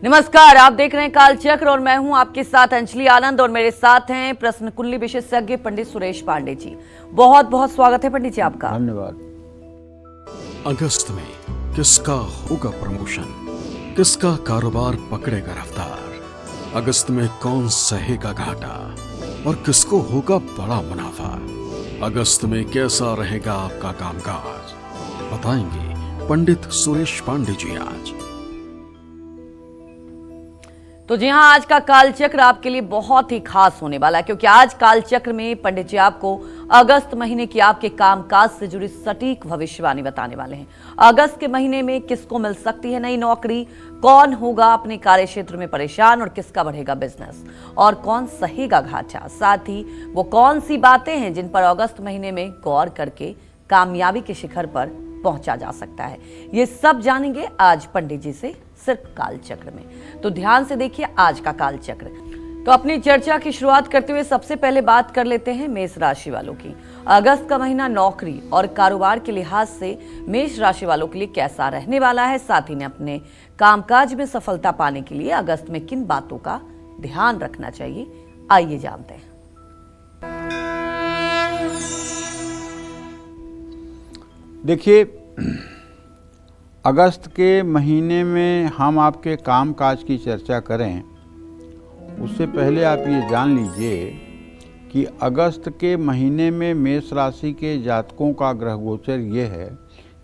नमस्कार, आप देख रहे हैं कालचक्र और मैं हूं आपके साथ अंजलि आनंद और मेरे साथ हैं प्रश्न कुंडली विशेषज्ञ पंडित सुरेश पांडे जी। बहुत बहुत स्वागत है पंडित जी आपका। धन्यवाद। अगस्त में किसका होगा प्रमोशन, किसका कारोबार पकड़ेगा रफ्तार, अगस्त में कौन सहेगा घाटा और किसको होगा बड़ा मुनाफा, अगस्त में कैसा रहेगा आपका कामकाज, बताएंगे पंडित सुरेश पांडे जी आज। तो जी हाँ, आज का कालचक्र आपके लिए बहुत ही खास होने वाला है क्योंकि आज कालचक्र में पंडित जी आपको अगस्त महीने की आपके कामकाज से जुड़ी सटीक भविष्यवाणी बताने वाले हैं। अगस्त के महीने में किसको मिल सकती है नई नौकरी, कौन होगा अपने कार्य क्षेत्र में परेशान और किसका बढ़ेगा बिजनेस और कौन सहेगा घाटा, साथ ही वो कौन सी बातें हैं जिन पर अगस्त महीने में गौर करके कामयाबी के शिखर पर पहुंचा जा सकता है। ये सब जानेंगे आज पंडित जी से सिर्फ कालचक्र में। तो ध्यान से देखिए आज का कालचक्र। तो अपनी चर्चा की शुरुआत करते हुए सबसे पहले बात कर लेते हैं मेष राशि वालों की। अगस्त का महीना नौकरी और कारोबार के लिहाज से मेष राशि वालों के लिए कैसा रहने वाला है, साथ ही ने अपने कामकाज में सफलता पाने के लिए अगस्त में किन बातों का ध्यान रखना चाहिए, आइए जानते हैं। देखिए, अगस्त के महीने में हम आपके काम काज की चर्चा करें उससे पहले आप ये जान लीजिए कि अगस्त के महीने में मेष राशि के जातकों का ग्रह गोचर ये है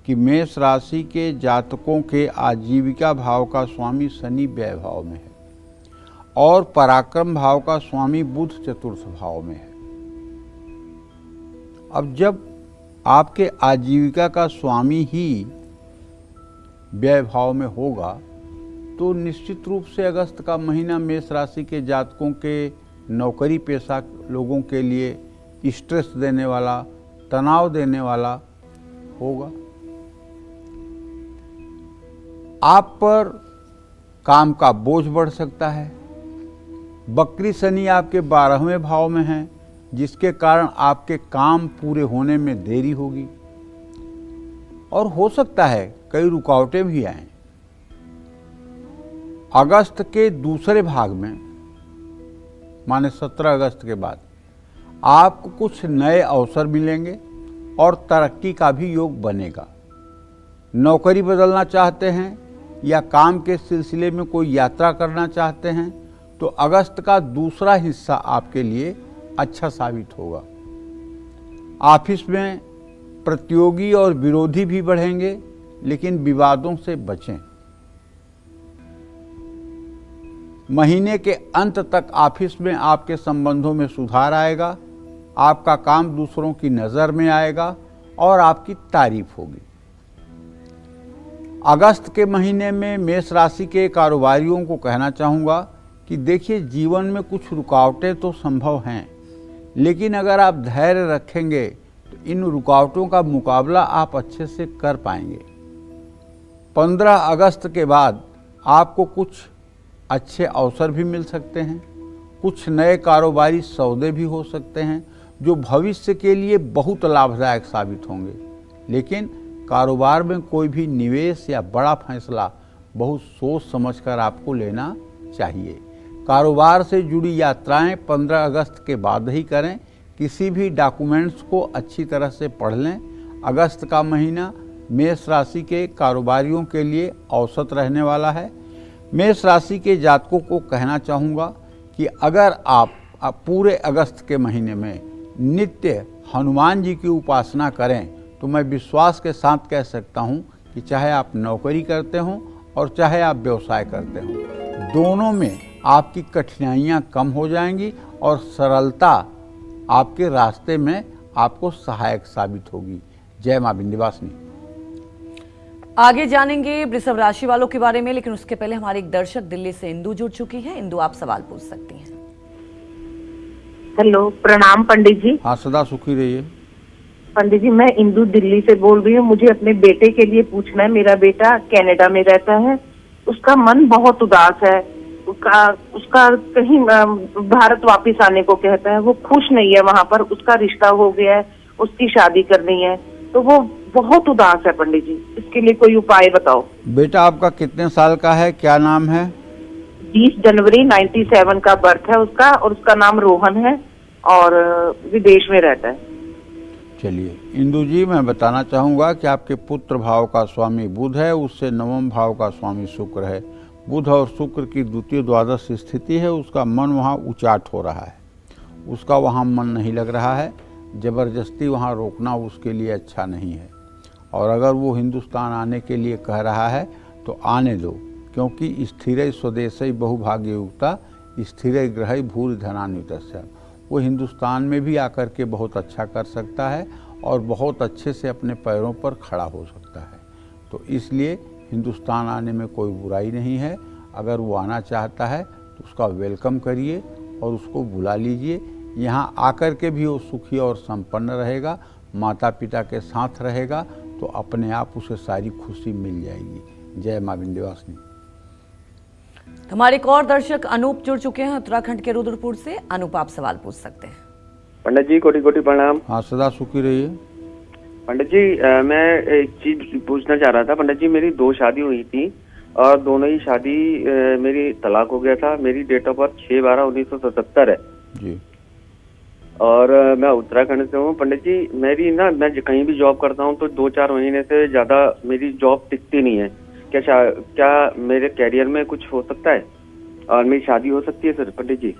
कि मेष राशि के जातकों के आजीविका भाव का स्वामी शनि व्यय भाव में है और पराक्रम भाव का स्वामी बुध चतुर्थ भाव में है। अब जब आपके आजीविका का स्वामी ही व्यय भाव में होगा तो निश्चित रूप से अगस्त का महीना मेष राशि के जातकों के नौकरी पेशा लोगों के लिए स्ट्रेस देने वाला, तनाव देने वाला होगा। आप पर काम का बोझ बढ़ सकता है। बकरी शनि आपके 12वें भाव में है जिसके कारण आपके काम पूरे होने में देरी होगी और हो सकता है कई रुकावटें भी आएं। अगस्त के दूसरे भाग में माने 17 अगस्त के बाद आपको कुछ नए अवसर मिलेंगे और तरक्की का भी योग बनेगा। नौकरी बदलना चाहते हैं या काम के सिलसिले में कोई यात्रा करना चाहते हैं तो अगस्त का दूसरा हिस्सा आपके लिए अच्छा साबित होगा। ऑफिस में प्रतियोगी और विरोधी भी बढ़ेंगे लेकिन विवादों से बचें। महीने के अंत तक ऑफिस में आपके संबंधों में सुधार आएगा, आपका काम दूसरों की नज़र में आएगा और आपकी तारीफ होगी। अगस्त के महीने में मेष राशि के कारोबारियों को कहना चाहूँगा कि देखिए, जीवन में कुछ रुकावटें तो संभव हैं लेकिन अगर आप धैर्य रखेंगे तो इन रुकावटों का मुकाबला आप अच्छे से कर पाएंगे। 15 अगस्त के बाद आपको कुछ अच्छे अवसर भी मिल सकते हैं, कुछ नए कारोबारी सौदे भी हो सकते हैं जो भविष्य के लिए बहुत लाभदायक साबित होंगे। लेकिन कारोबार में कोई भी निवेश या बड़ा फैसला बहुत सोच समझकर आपको लेना चाहिए। कारोबार से जुड़ी यात्राएं 15 अगस्त के बाद ही करें। किसी भी डॉक्यूमेंट्स को अच्छी तरह से पढ़ लें। अगस्त का महीना मेष राशि के कारोबारियों के लिए औसत रहने वाला है। मेष राशि के जातकों को कहना चाहूँगा कि अगर आप पूरे अगस्त के महीने में नित्य हनुमान जी की उपासना करें तो मैं विश्वास के साथ कह सकता हूँ कि चाहे आप नौकरी करते हों और चाहे आप व्यवसाय करते हों, दोनों में आपकी कठिनाइयाँ कम हो जाएंगी और सरलता आपके रास्ते में आपको सहायक साबित होगी। जय मां विंध्यवासिनी। आगे जानेंगे वृषभ राशि वालों के बारे में, लेकिन उसके पहले हमारे एक दर्शक दिल्ली से इंदु जुड़ चुकी है। इंदु, आप सवाल पूछ सकती हैं। हेलो, प्रणाम पंडित जी। हाँ, सदा सुखी रहिए। पंडित जी, मैं इंदु दिल्ली से बोल रही हूँ। मुझे अपने बेटे के लिए पूछना है। मेरा बेटा कनाडा में रहता है, उसका मन बहुत उदास है। उसका कहीं भारत वापस आने को कहता है। वो खुश नहीं है वहाँ पर। उसका रिश्ता हो गया है, उसकी शादी करनी है, तो वो बहुत उदास है पंडित जी। इसके लिए कोई उपाय बताओ। बेटा आपका कितने साल का है, क्या नाम है? 20 जनवरी 97 का बर्थ है उसका, और उसका नाम रोहन है और विदेश में रहता है। चलिए इंदु जी, मैं बताना चाहूँगा कि आपके पुत्र भाव का स्वामी बुध है, उससे नवम भाव का स्वामी शुक्र है। बुध और शुक्र की द्वितीय द्वादश स्थिति है, उसका मन वहाँ उचाट हो रहा है, उसका वहाँ मन नहीं लग रहा है। ज़बरदस्ती वहाँ रोकना उसके लिए अच्छा नहीं है। और अगर वो हिंदुस्तान आने के लिए कह रहा है तो आने दो, क्योंकि स्थिर स्वदेशी बहुभाग्ययुक्ता स्थिर ग्रह भूरि धनान्वितस्य, वो हिंदुस्तान में भी आकर के बहुत अच्छा कर सकता है और बहुत अच्छे से अपने पैरों पर खड़ा हो सकता है। तो इसलिए हिंदुस्तान आने में कोई बुराई नहीं है। अगर वो आना चाहता है तो उसका वेलकम करिए और उसको बुला लीजिए। यहाँ आकर के भी वो सुखी और संपन्न रहेगा, माता पिता के साथ रहेगा, तो अपने आप उसे सारी खुशी मिल जाएगी। जय माँ विंध्यवासिनी। हमारे एक और दर्शक अनूप जुड़ चुके हैं उत्तराखंड के रुद्रपुर से। अनूप, आप सवाल पूछ सकते हैं। पंडित जी कोटि कोटि प्रणाम। हाँ, सदा सुखी रहिए। पंडित जी मैं एक चीज पूछना चाह रहा था। पंडित जी, मेरी 2 शादी हुई थी और दोनों ही शादी मेरी तलाक हो गया था। मेरी डेट ऑफ बर्थ 6/12/1977 है जी। और मैं उत्तराखंड से हूँ। पंडित जी, मेरी ना, मैं कहीं भी जॉब करता हूँ तो 2-4 महीने से ज्यादा मेरी जॉब टिकती नहीं है। क्या मेरे कैरियर में कुछ हो सकता है और मेरी शादी हो सकती है सर पंडित जी?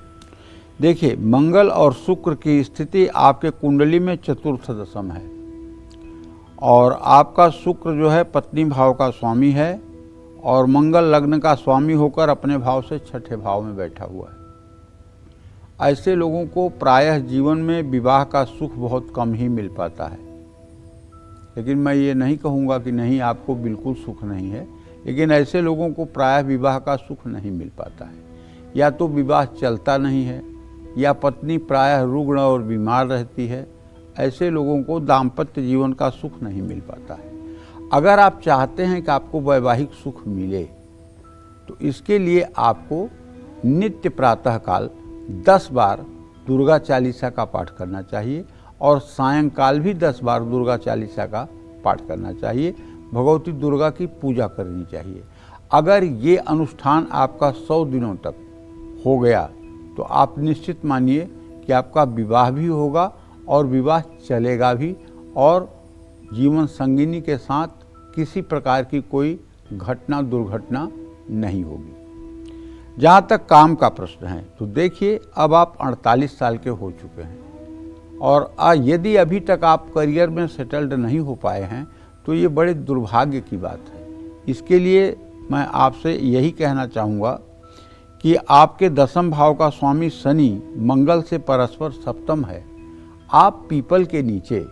देखिए, मंगल और शुक्र की स्थिति आपके कुंडली में चतुर्थ दशम है और आपका शुक्र जो है पत्नी भाव का स्वामी है और मंगल लग्न का स्वामी होकर अपने भाव से छठे भाव में बैठा हुआ है। ऐसे लोगों को प्रायः जीवन में विवाह का सुख बहुत कम ही मिल पाता है। लेकिन मैं ये नहीं कहूँगा कि नहीं, आपको बिल्कुल सुख नहीं है, लेकिन ऐसे लोगों को प्रायः विवाह का सुख नहीं मिल पाता है। या तो विवाह चलता नहीं है या पत्नी प्रायः रुग्ण और बीमार रहती है। ऐसे लोगों को दाम्पत्य जीवन का सुख नहीं मिल पाता है। अगर आप चाहते हैं कि आपको वैवाहिक सुख मिले तो इसके लिए आपको नित्य प्रातःकाल 10 बार दुर्गा चालीसा का पाठ करना चाहिए और सायंकाल भी 10 बार दुर्गा चालीसा का पाठ करना चाहिए। भगवती दुर्गा की पूजा करनी चाहिए। अगर ये अनुष्ठान आपका 100 दिनों तक हो गया तो आप निश्चित मानिए कि आपका विवाह भी होगा और विवाह चलेगा भी और जीवन संगिनी के साथ किसी प्रकार की कोई घटना दुर्घटना नहीं होगी। जहाँ तक काम का प्रश्न है तो देखिए, अब आप 48 साल के हो चुके हैं और यदि अभी तक आप करियर में सेटल्ड नहीं हो पाए हैं तो ये बड़े दुर्भाग्य की बात है। इसके लिए मैं आपसे यही कहना चाहूँगा कि आपके दशम भाव का स्वामी शनि मंगल से परस्पर सप्तम है। आप पीपल के नीचे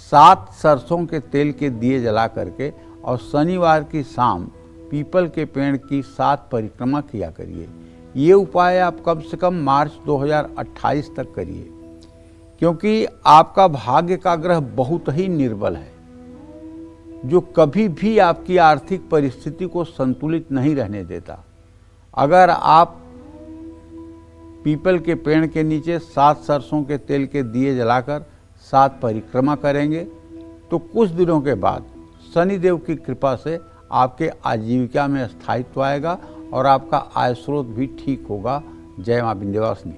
7 सरसों के तेल के दिए जला करके और शनिवार की शाम पीपल के पेड़ की 7 परिक्रमा किया करिए। ये उपाय आप कम से कम मार्च 2028 तक करिए, क्योंकि आपका भाग्य का ग्रह बहुत ही निर्बल है जो कभी भी आपकी आर्थिक परिस्थिति को संतुलित नहीं रहने देता। अगर आप पीपल के पेड़ के नीचे 7 सरसों के तेल के दिए जलाकर 7 परिक्रमा करेंगे तो कुछ दिनों के बाद शनिदेव की कृपा से आपके आजीविका में स्थायित्व आएगा और आपका आय स्रोत भी ठीक होगा। जय मां विंध्यवासिनी।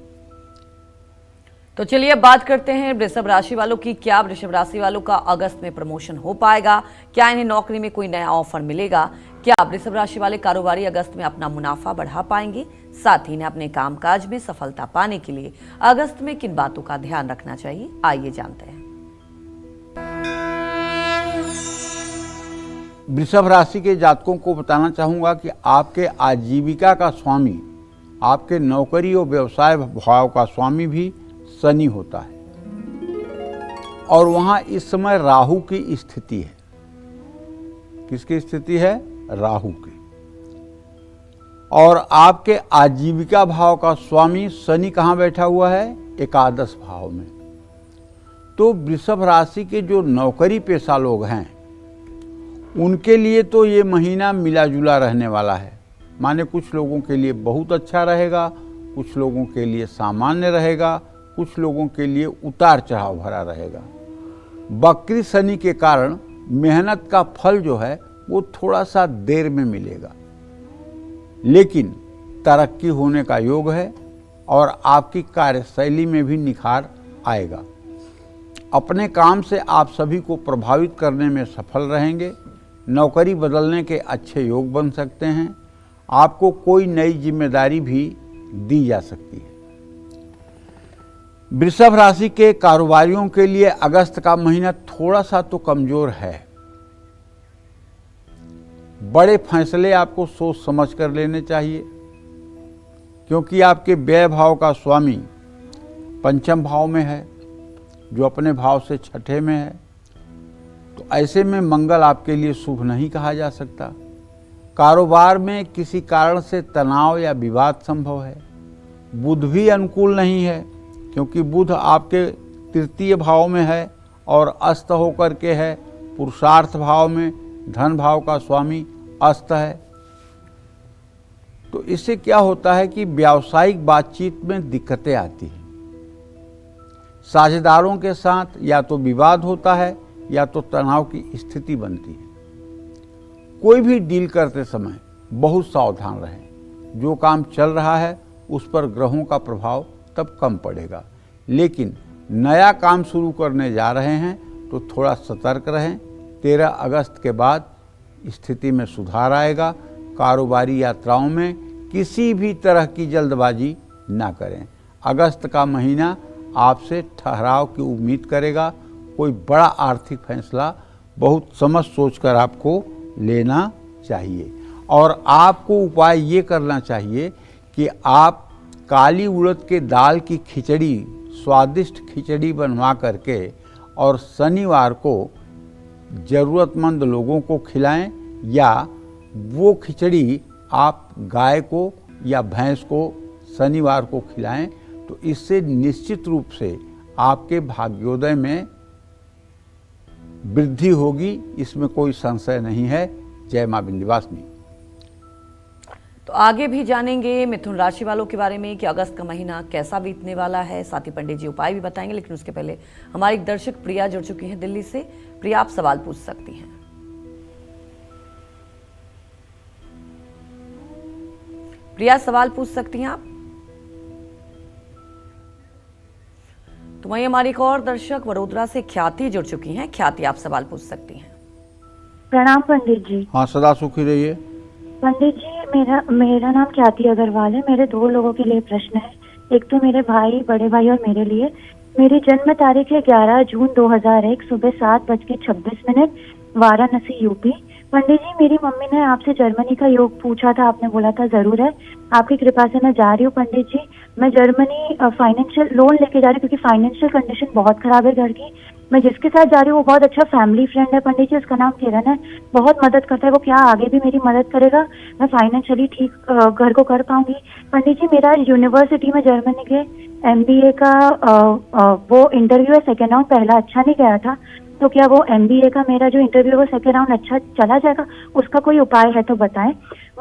तो चलिए अब बात करते हैं वृषभ राशि वालों की। क्या वृषभ राशि वालों का अगस्त में प्रमोशन हो पाएगा? क्या इन्हें नौकरी में कोई नया ऑफर मिलेगा? क्या वृषभ राशि वाले कारोबारी अगस्त में अपना मुनाफा बढ़ा पाएंगे? साथ ही इन्हें अपने कामकाज में सफलता पाने के लिए अगस्त में किन बातों का ध्यान रखना चाहिए, आइए जानते हैं। वृषभ राशि के जातकों को बताना चाहूँगा कि आपके आजीविका का स्वामी, आपके नौकरी और व्यवसाय भाव का स्वामी भी शनि होता है और वहाँ इस समय राहु की स्थिति है। किसकी स्थिति है? राहु की। और आपके आजीविका भाव का स्वामी शनि कहाँ बैठा हुआ है? एकादश भाव में। तो वृषभ राशि के जो नौकरी पेशा लोग हैं उनके लिए तो ये महीना मिला जुला रहने वाला है। माने कुछ लोगों के लिए बहुत अच्छा रहेगा, कुछ लोगों के लिए सामान्य रहेगा, कुछ लोगों के लिए उतार चढ़ाव भरा रहेगा। वक्री शनि के कारण मेहनत का फल जो है वो थोड़ा सा देर में मिलेगा, लेकिन तरक्की होने का योग है और आपकी कार्यशैली में भी निखार आएगा। अपने काम से आप सभी को प्रभावित करने में सफल रहेंगे। नौकरी बदलने के अच्छे योग बन सकते हैं। आपको कोई नई जिम्मेदारी भी दी जा सकती है। वृषभ राशि के कारोबारियों के लिए अगस्त का महीना थोड़ा सा तो कमजोर है। बड़े फैसले आपको सोच समझ कर लेने चाहिए, क्योंकि आपके व्यय भाव का स्वामी पंचम भाव में है, जो अपने भाव से छठे में है। तो ऐसे में मंगल आपके लिए शुभ नहीं कहा जा सकता। कारोबार में किसी कारण से तनाव या विवाद संभव है। बुध भी अनुकूल नहीं है, क्योंकि बुध आपके तृतीय भाव में है और अस्त होकर के है पुरुषार्थ भाव में। धन भाव का स्वामी अस्त है। तो इससे क्या होता है कि व्यावसायिक बातचीत में दिक्कतें आती हैं। साझेदारों के साथ या तो विवाद होता है या तो तनाव की स्थिति बनती है। कोई भी डील करते समय बहुत सावधान रहें। जो काम चल रहा है उस पर ग्रहों का प्रभाव तब कम पड़ेगा, लेकिन नया काम शुरू करने जा रहे हैं तो थोड़ा सतर्क रहें। 13 अगस्त के बाद स्थिति में सुधार आएगा। कारोबारी यात्राओं में किसी भी तरह की जल्दबाजी ना करें। अगस्त का महीना आपसे ठहराव की उम्मीद करेगा। कोई बड़ा आर्थिक फैसला बहुत समझ सोचकर आपको लेना चाहिए। और आपको उपाय ये करना चाहिए कि आप काली उड़द के दाल की खिचड़ी, स्वादिष्ट खिचड़ी बनवा करके और शनिवार को ज़रूरतमंद लोगों को खिलाएं, या वो खिचड़ी आप गाय को या भैंस को शनिवार को खिलाएं। तो इससे निश्चित रूप से आपके भाग्योदय में वृद्धि होगी, इसमें कोई संशय नहीं है। जय मां विंध्यवासिनी। तो आगे भी जानेंगे मिथुन राशि वालों के बारे में कि अगस्त का महीना कैसा बीतने वाला है। साथ ही पंडित जी उपाय भी बताएंगे, लेकिन उसके पहले हमारी एक दर्शक प्रिया जुड़ चुकी हैं दिल्ली से। प्रिया, आप सवाल पूछ सकती हैं। प्रिया, सवाल पूछ सकती हैं आप। तो वहीं हमारी एक और दर्शक वडोदरा से ख्याति जुड़ चुकी हैं। ख्याति, आप सवाल पूछ सकती हैं। प्रणाम पंडित जी। हाँ, सदा सुखी रहिए। पंडित जी, मेरा नाम ख्याति अग्रवाल है। मेरे 2 लोगों के लिए प्रश्न है। एक तो मेरे भाई, बड़े भाई और मेरे लिए। मेरी जन्म तारीख है 11 जून 2001, सुबह 7:26, वाराणसी, यूपी। पंडित जी, मेरी मम्मी ने आपसे जर्मनी का योग पूछा था, आपने बोला था जरूर है। आपकी कृपा से मैं जा रही हूँ पंडित जी। मैं जर्मनी फाइनेंशियल लोन लेके जा रही हूँ, क्योंकि फाइनेंशियल कंडीशन बहुत खराब है घर की। मैं जिसके साथ जा रही हूँ वो बहुत अच्छा फैमिली फ्रेंड है पंडित जी, उसका नाम किरण है। बहुत मदद करता है वो, क्या आगे भी मेरी मदद करेगा। मैं फाइनेंशियली ठीक घर को कर पाऊंगी। पंडित जी, मेरा यूनिवर्सिटी में जर्मनी के MBA का वो इंटरव्यू है, सेकेंड राउंड। पहला अच्छा नहीं गया था, तो क्या वो MBA का मेरा जो इंटरव्यू है वो सेकेंड राउंड अच्छा चला जाएगा? उसका कोई उपाय है तो बताएं।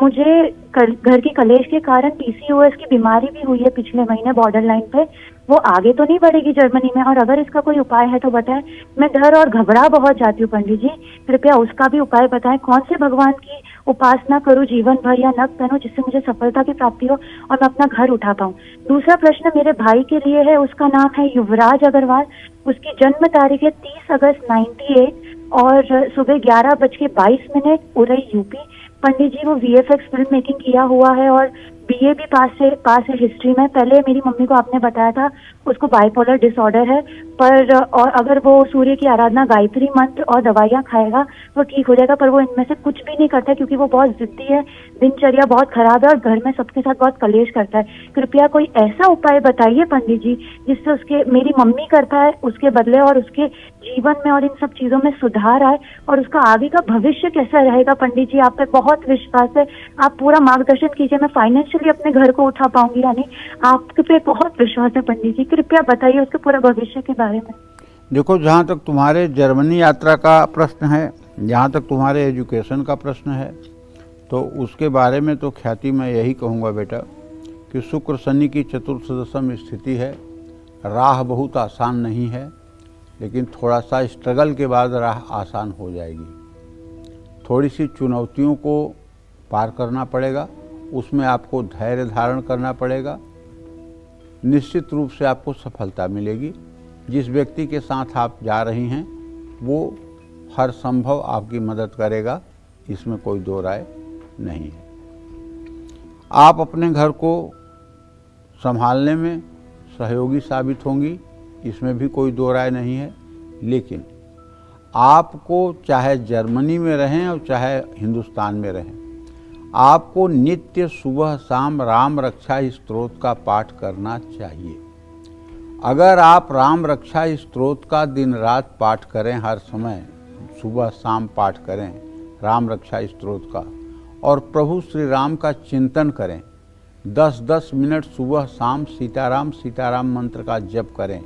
मुझे घर की कलेश के कारण PCOS की बीमारी भी हुई है पिछले महीने, बॉर्डर लाइन पे। वो आगे तो नहीं बढ़ेगी जर्मनी में, और अगर इसका कोई उपाय है तो बताएं। मैं डर और घबरा बहुत जाती हूँ पंडित जी, कृपया उसका भी उपाय बताएं। कौन से भगवान की उपासना करूं जीवन भर, या नख पहनूं जिससे मुझे सफलता की प्राप्ति हो और मैं अपना घर उठा पाऊं? दूसरा प्रश्न मेरे भाई के लिए है, उसका नाम है युवराज अग्रवाल। उसकी जन्म तारीख है 30 अगस्त 98 और सुबह 11:22, उरई, यूपी। पंडित जी, वो VFX फिल्म मेकिंग किया हुआ है और BA भी पास है हिस्ट्री में। पहले मेरी मम्मी को आपने बताया था उसको बाइपोलर डिसऑर्डर है, पर और अगर वो सूर्य की आराधना, गायत्री मंत्र और दवाइयाँ खाएगा वो ठीक हो जाएगा, पर वो इनमें से कुछ भी नहीं करता क्योंकि वो बहुत जिद्दी है, दिनचर्या बहुत खराब है और घर में सबके साथ बहुत कलेश करता है। कृपया कोई ऐसा उपाय बताइए पंडित जी जिससे उसके, मेरी मम्मी करता है उसके बदले, और उसके जीवन में और इन सब चीजों में सुधार आए और उसका आगे का भविष्य कैसा रहेगा। पंडित जी, आप पे बहुत विश्वास है, आप पूरा मार्गदर्शन कीजिए। मैं फाइनेंशियली अपने घर को उठा पाऊंगी, यानी आपके पे बहुत विश्वास है पंडित जी, कृपया बताइए उसके पूरा भविष्य के बारे में। देखो, जहाँ तक तुम्हारे जर्मनी यात्रा का प्रश्न है, जहाँ तक तुम्हारे एजुकेशन का प्रश्न है, तो उसके बारे में तो ख्याति मैं यही कहूँगा बेटा कि शुक्र शनि की चतुर्दशम स्थिति है। राह बहुत आसान नहीं है, लेकिन थोड़ा सा स्ट्रगल के बाद राह आसान हो जाएगी। थोड़ी सी चुनौतियों को पार करना पड़ेगा, उसमें आपको धैर्य धारण करना पड़ेगा। निश्चित रूप से आपको सफलता मिलेगी। जिस व्यक्ति के साथ आप जा रही हैं वो हर संभव आपकी मदद करेगा, इसमें कोई दो राय नहीं है। आप अपने घर को संभालने में सहयोगी साबित होंगी, इसमें भी कोई दो राय नहीं है। लेकिन आपको चाहे जर्मनी में रहें और चाहे हिंदुस्तान में रहें, आपको नित्य सुबह शाम राम रक्षा स्तोत्र का पाठ करना चाहिए। अगर आप राम रक्षा स्तोत्र का दिन रात पाठ करें, हर समय सुबह शाम पाठ करें राम रक्षा स्तोत्र का, और प्रभु श्री राम का चिंतन करें, 10-10 मिनट सुबह शाम सीताराम सीताराम मंत्र का जप करें,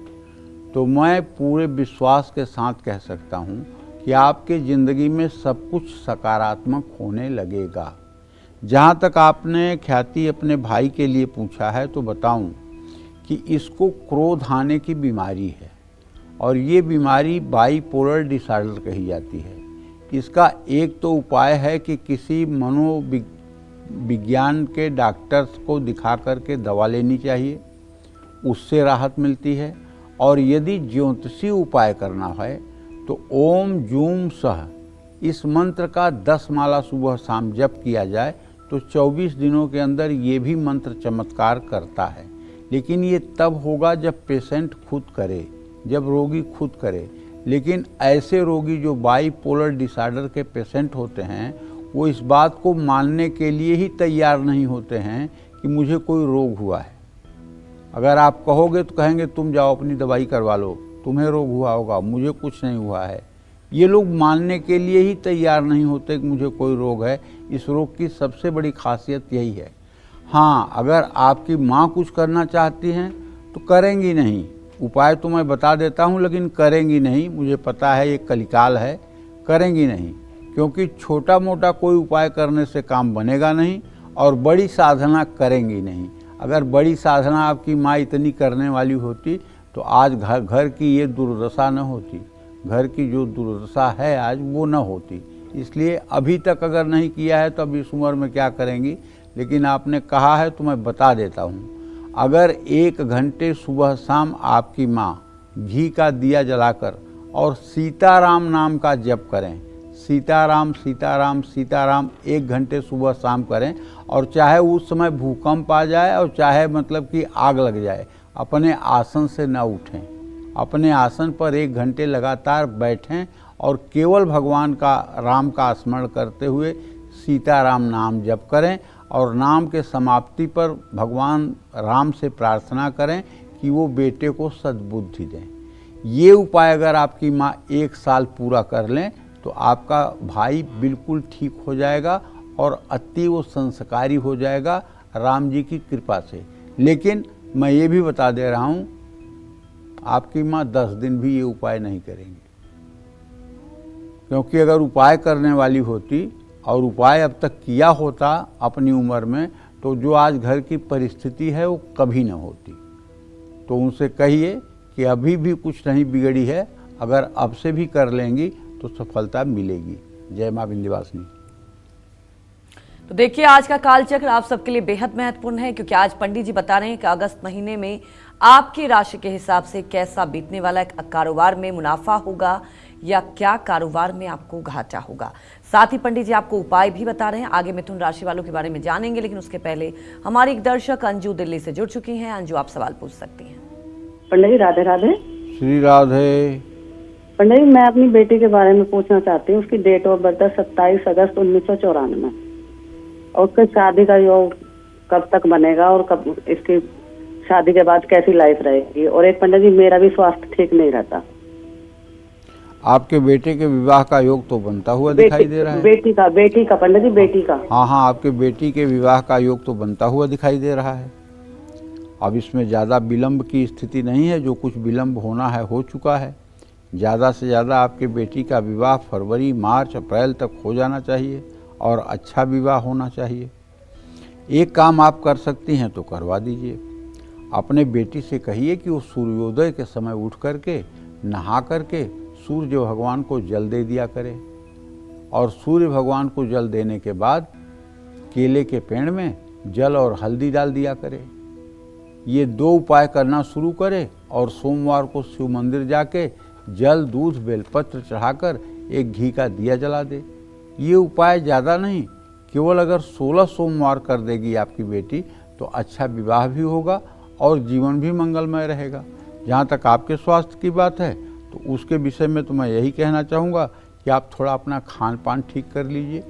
तो मैं पूरे विश्वास के साथ कह सकता हूँ कि आपके ज़िंदगी में सब कुछ सकारात्मक होने लगेगा। जहाँ तक आपने ख्याति अपने भाई के लिए पूछा है, तो बताऊँ कि इसको क्रोध आने की बीमारी है और ये बीमारी बाइपोलर डिसऑर्डर कही जाती है। इसका एक तो उपाय है कि किसी मनोविज्ञान के डॉक्टर्स को दिखा करके दवा लेनी चाहिए, उससे राहत मिलती है। और यदि ज्योतिषी उपाय करना है तो ओम जूम सह इस मंत्र का 10 माला सुबह शाम जप किया जाए तो 24 दिनों के अंदर ये भी मंत्र चमत्कार करता है। लेकिन ये तब होगा जब पेशेंट खुद करे, जब रोगी खुद करे। लेकिन ऐसे रोगी जो बाइपोलर डिसऑर्डर के पेशेंट होते हैं, वो इस बात को मानने के लिए ही तैयार नहीं होते हैं कि मुझे कोई रोग हुआ है। अगर आप कहोगे तो कहेंगे तुम जाओ अपनी दवाई करवा लो, तुम्हें रोग हुआ होगा, मुझे कुछ नहीं हुआ है। ये लोग मानने के लिए ही तैयार नहीं होते कि मुझे कोई रोग है। इस रोग की सबसे बड़ी खासियत यही है। हाँ, अगर आपकी माँ कुछ करना चाहती हैं तो करेंगी नहीं। उपाय तो मैं बता देता हूँ लेकिन करेंगी नहीं। मुझे पता है ये कलिकाल है, करेंगी नहीं, क्योंकि छोटा मोटा कोई उपाय करने से काम बनेगा नहीं और बड़ी साधना करेंगी नहीं। अगर बड़ी साधना आपकी माँ इतनी करने वाली होती तो आज घर की ये दुर्दशा न होती, घर की जो दुर्दशा है आज वो न होती। इसलिए अभी तक अगर नहीं किया है तो अब इस उम्र में क्या करेंगी। लेकिन आपने कहा है तो मैं बता देता हूँ, अगर 1 घंटे सुबह शाम आपकी माँ घी का दिया जलाकर और सीताराम नाम का जप करें, सीताराम सीताराम सीताराम 1 घंटे सुबह शाम करें, और चाहे उस समय भूकंप आ जाए और चाहे मतलब कि आग लग जाए, अपने आसन से न उठें, अपने आसन पर 1 घंटे लगातार बैठें और केवल भगवान का राम का स्मरण करते हुए सीताराम नाम जप करें और नाम के समाप्ति पर भगवान राम से प्रार्थना करें कि वो बेटे को सद्बुद्धि दें। ये उपाय अगर आपकी माँ 1 साल पूरा कर लें तो आपका भाई बिल्कुल ठीक हो जाएगा और अति वो संस्कारी हो जाएगा राम जी की कृपा से। लेकिन मैं ये भी बता दे रहा हूँ, आपकी माँ 10 दिन भी ये उपाय नहीं करेंगी, क्योंकि अगर उपाय करने वाली होती और उपाय अब तक किया होता अपनी उम्र में, तो जो आज घर की परिस्थिति है वो कभी न होती। तो उनसे कहिए कि अभी भी कुछ नहीं बिगड़ी है, अगर अब से भी कर लेंगी तो सफलता मिलेगी। जय माँ विंध्यवासिनी। तो देखिए, आज का कालचक्र आप सबके लिए बेहद महत्वपूर्ण है, क्योंकि आज पंडित जी बता रहे हैं कि अगस्त महीने में आपकी राशि के हिसाब से कैसा बीतने वाला है। कारोबार में मुनाफा होगा या क्या कारोबार में आपको घाटा होगा। साथ ही पंडित जी आपको उपाय भी बता रहे हैं। आगे मिथुन राशि वालों के बारे में जानेंगे, लेकिन उसके पहले हमारी एक दर्शक अंजू दिल्ली से जुड़ चुकी हैं। अंजू, आप सवाल पूछ सकती हैं। पंडित जी राधे राधे। श्री राधे। पंडित जी, मैं अपनी बेटी के बारे में पूछना चाहती हूँ। उसकी डेट ऑफ बर्थ है 27 अगस्त 1994 और उसके शादी का योग कब तक बनेगा और कब इसकी शादी के बाद कैसी लाइफ रहेगी। और एक पंडित जी, मेरा भी स्वास्थ्य ठीक नहीं रहता। आपके बेटे के विवाह का योग तो बनता हुआ दिखाई दे रहा है। बेटी का पंडित जी, बेटी का। हाँ, आपके बेटी के विवाह का योग तो बनता हुआ दिखाई दे रहा है। अब इसमें ज़्यादा विलंब की स्थिति नहीं है, जो कुछ विलंब होना है हो चुका है। ज़्यादा से ज़्यादा आपके बेटी का विवाह फरवरी, मार्च, अप्रैल तक हो जाना चाहिए और अच्छा विवाह होना चाहिए। एक काम आप कर सकती हैं तो करवा दीजिए। अपने बेटी से कहिए कि वो सूर्योदय के समय उठ करके नहा करके सूर्य भगवान को जल दे दिया करे, और सूर्य भगवान को जल देने के बाद केले के पेड़ में जल और हल्दी डाल दिया करें। ये 2 उपाय करना शुरू करें और सोमवार को शिव मंदिर जाके जल, दूध, बेलपत्र चढ़ाकर एक घी का दिया जला दे। ये उपाय ज़्यादा नहीं, केवल अगर 16 सोमवार कर देगी आपकी बेटी तो अच्छा विवाह भी होगा और जीवन भी मंगलमय रहेगा। जहाँ तक आपके स्वास्थ्य की बात है तो उसके विषय में तो मैं यही कहना चाहूँगा कि आप थोड़ा अपना खान पान ठीक कर लीजिए।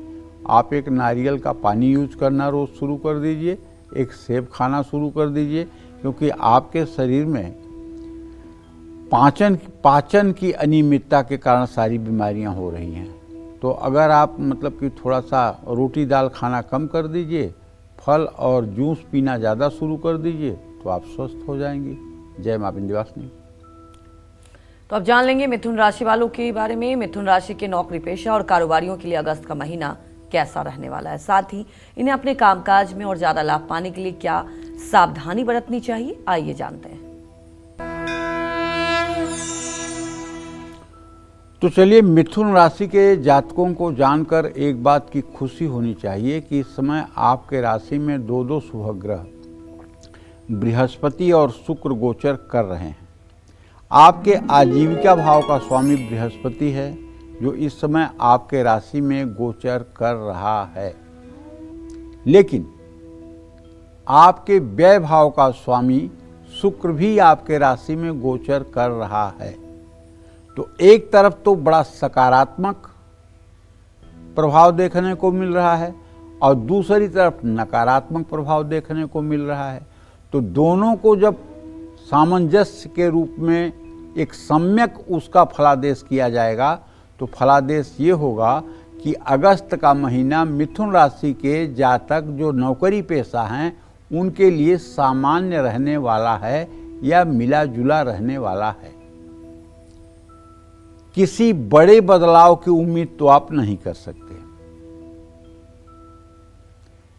आप एक नारियल का पानी यूज करना रोज़ शुरू कर दीजिए, एक सेब खाना शुरू कर दीजिए, क्योंकि आपके शरीर में पाचन की अनियमितता के कारण सारी बीमारियां हो रही हैं। तो अगर आप मतलब कि थोड़ा सा रोटी दाल खाना कम कर दीजिए, फल और जूस पीना ज़्यादा शुरू कर दीजिए तो आप स्वस्थ हो जाएंगी। जय मां विंध्यवासिनी। तो अब जान लेंगे मिथुन राशि वालों के बारे में। मिथुन राशि के नौकरी पेशा और कारोबारियों के लिए अगस्त का महीना कैसा रहने वाला है, साथ ही इन्हें अपने कामकाज में और ज्यादा लाभ पाने के लिए क्या सावधानी बरतनी चाहिए, आइए जानते हैं। तो चलिए, मिथुन राशि के जातकों को जानकर एक बात की खुशी होनी चाहिए कि इस समय आपके राशि में 2 शुभ ग्रह बृहस्पति और शुक्र गोचर कर रहे हैं। आपके आजीविका भाव का स्वामी बृहस्पति है जो इस समय आपके राशि में गोचर कर रहा है, लेकिन आपके व्यय भाव का स्वामी शुक्र भी आपके राशि में गोचर कर रहा है। तो एक तरफ तो बड़ा सकारात्मक प्रभाव देखने को मिल रहा है और दूसरी तरफ नकारात्मक प्रभाव देखने को मिल रहा है। तो दोनों को जब सामंजस्य के रूप में एक सम्यक उसका फलादेश किया जाएगा तो फलादेश ये होगा कि अगस्त का महीना मिथुन राशि के जातक जो नौकरी पेशा हैं उनके लिए सामान्य रहने वाला है या मिला जुला रहने वाला है। किसी बड़े बदलाव की उम्मीद तो आप नहीं कर सकते।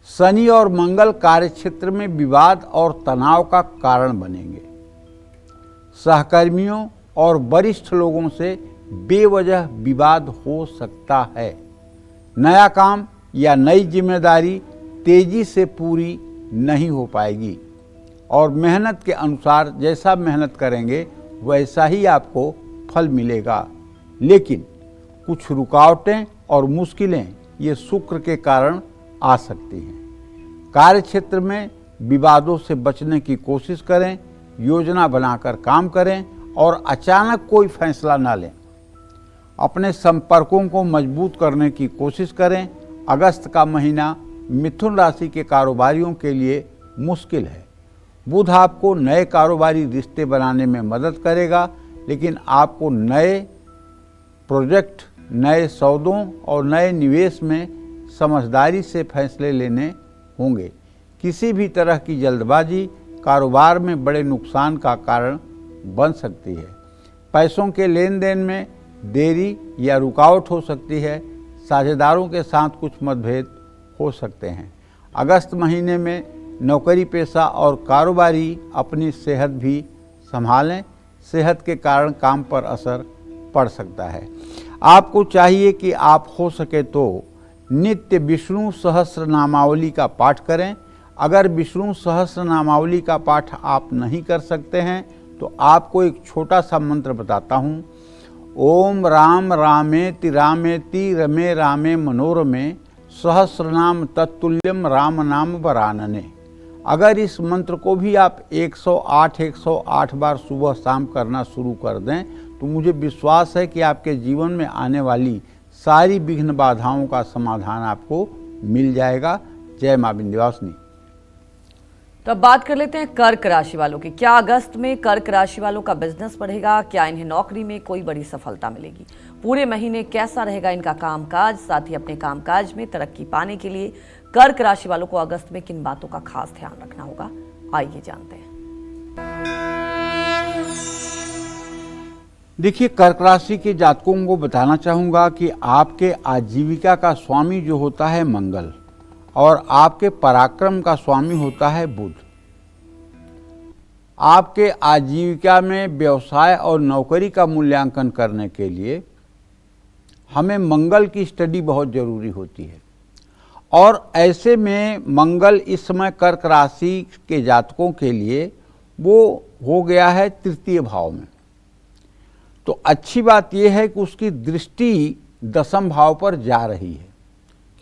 शनि और मंगल कार्यक्षेत्र में विवाद और तनाव का कारण बनेंगे। सहकर्मियों और वरिष्ठ लोगों से बेवजह विवाद हो सकता है। नया काम या नई जिम्मेदारी तेजी से पूरी नहीं हो पाएगी और मेहनत के अनुसार जैसा मेहनत करेंगे वैसा ही आपको फल मिलेगा। लेकिन कुछ रुकावटें और मुश्किलें ये शुक्र के कारण आ सकती हैं। कार्यक्षेत्र में विवादों से बचने की कोशिश करें, योजना बनाकर काम करें और अचानक कोई फैसला ना लें। अपने संपर्कों को मजबूत करने की कोशिश करें। अगस्त का महीना मिथुन राशि के कारोबारियों के लिए मुश्किल है। बुध आपको नए कारोबारी रिश्ते बनाने में मदद करेगा, लेकिन आपको नए प्रोजेक्ट, नए सौदों और नए निवेश में समझदारी से फैसले लेने होंगे। किसी भी तरह की जल्दबाजी कारोबार में बड़े नुकसान का कारण बन सकती है। पैसों के लेन देन में देरी या रुकावट हो सकती है। साझेदारों के साथ कुछ मतभेद हो सकते हैं। अगस्त महीने में नौकरी पेशा और कारोबारी अपनी सेहत भी संभालें। सेहत के कारण काम पर असर पड़ सकता है। आपको चाहिए कि आप हो सके तो नित्य विष्णु सहस्र नामावली का पाठ करें। अगर विष्णु सहस्र नामावली का पाठ आप नहीं कर सकते हैं तो आपको एक छोटा सा मंत्र बताता हूँ। ओम राम रामेति रामेति रमे रामे मनोरमे सहस्रनाम तत्तुल्यम राम नाम वरानने। अगर इस मंत्र को भी आप 108 बार सुबह शाम करना शुरू कर दें तो मुझे विश्वास है कि आपके जीवन में आने वाली सारी विघ्न बाधाओं का समाधान आपको मिल जाएगा। जय मां विंध्यवासिनी। तो अब बात कर लेते हैं कर्क राशि वालों की। क्या अगस्त में कर्क राशि वालों का बिजनेस बढ़ेगा? क्या इन्हें नौकरी में कोई बड़ी सफलता मिलेगी? पूरे महीने कैसा रहेगा इनका कामकाज? साथ ही अपने कामकाज में तरक्की पाने के लिए कर्क राशि वालों को अगस्त में किन बातों का खास ध्यान रखना होगा, आइए जानते हैं। देखिए, कर्क राशि के जातकों को बताना चाहूँगा कि आपके आजीविका का स्वामी जो होता है मंगल और आपके पराक्रम का स्वामी होता है बुध। आपके आजीविका में व्यवसाय और नौकरी का मूल्यांकन करने के लिए हमें मंगल की स्टडी बहुत ज़रूरी होती है और ऐसे में मंगल इस समय कर्क राशि के जातकों के लिए वो हो गया है तृतीय भाव में। तो अच्छी बात यह है कि उसकी दृष्टि दशम भाव पर जा रही है,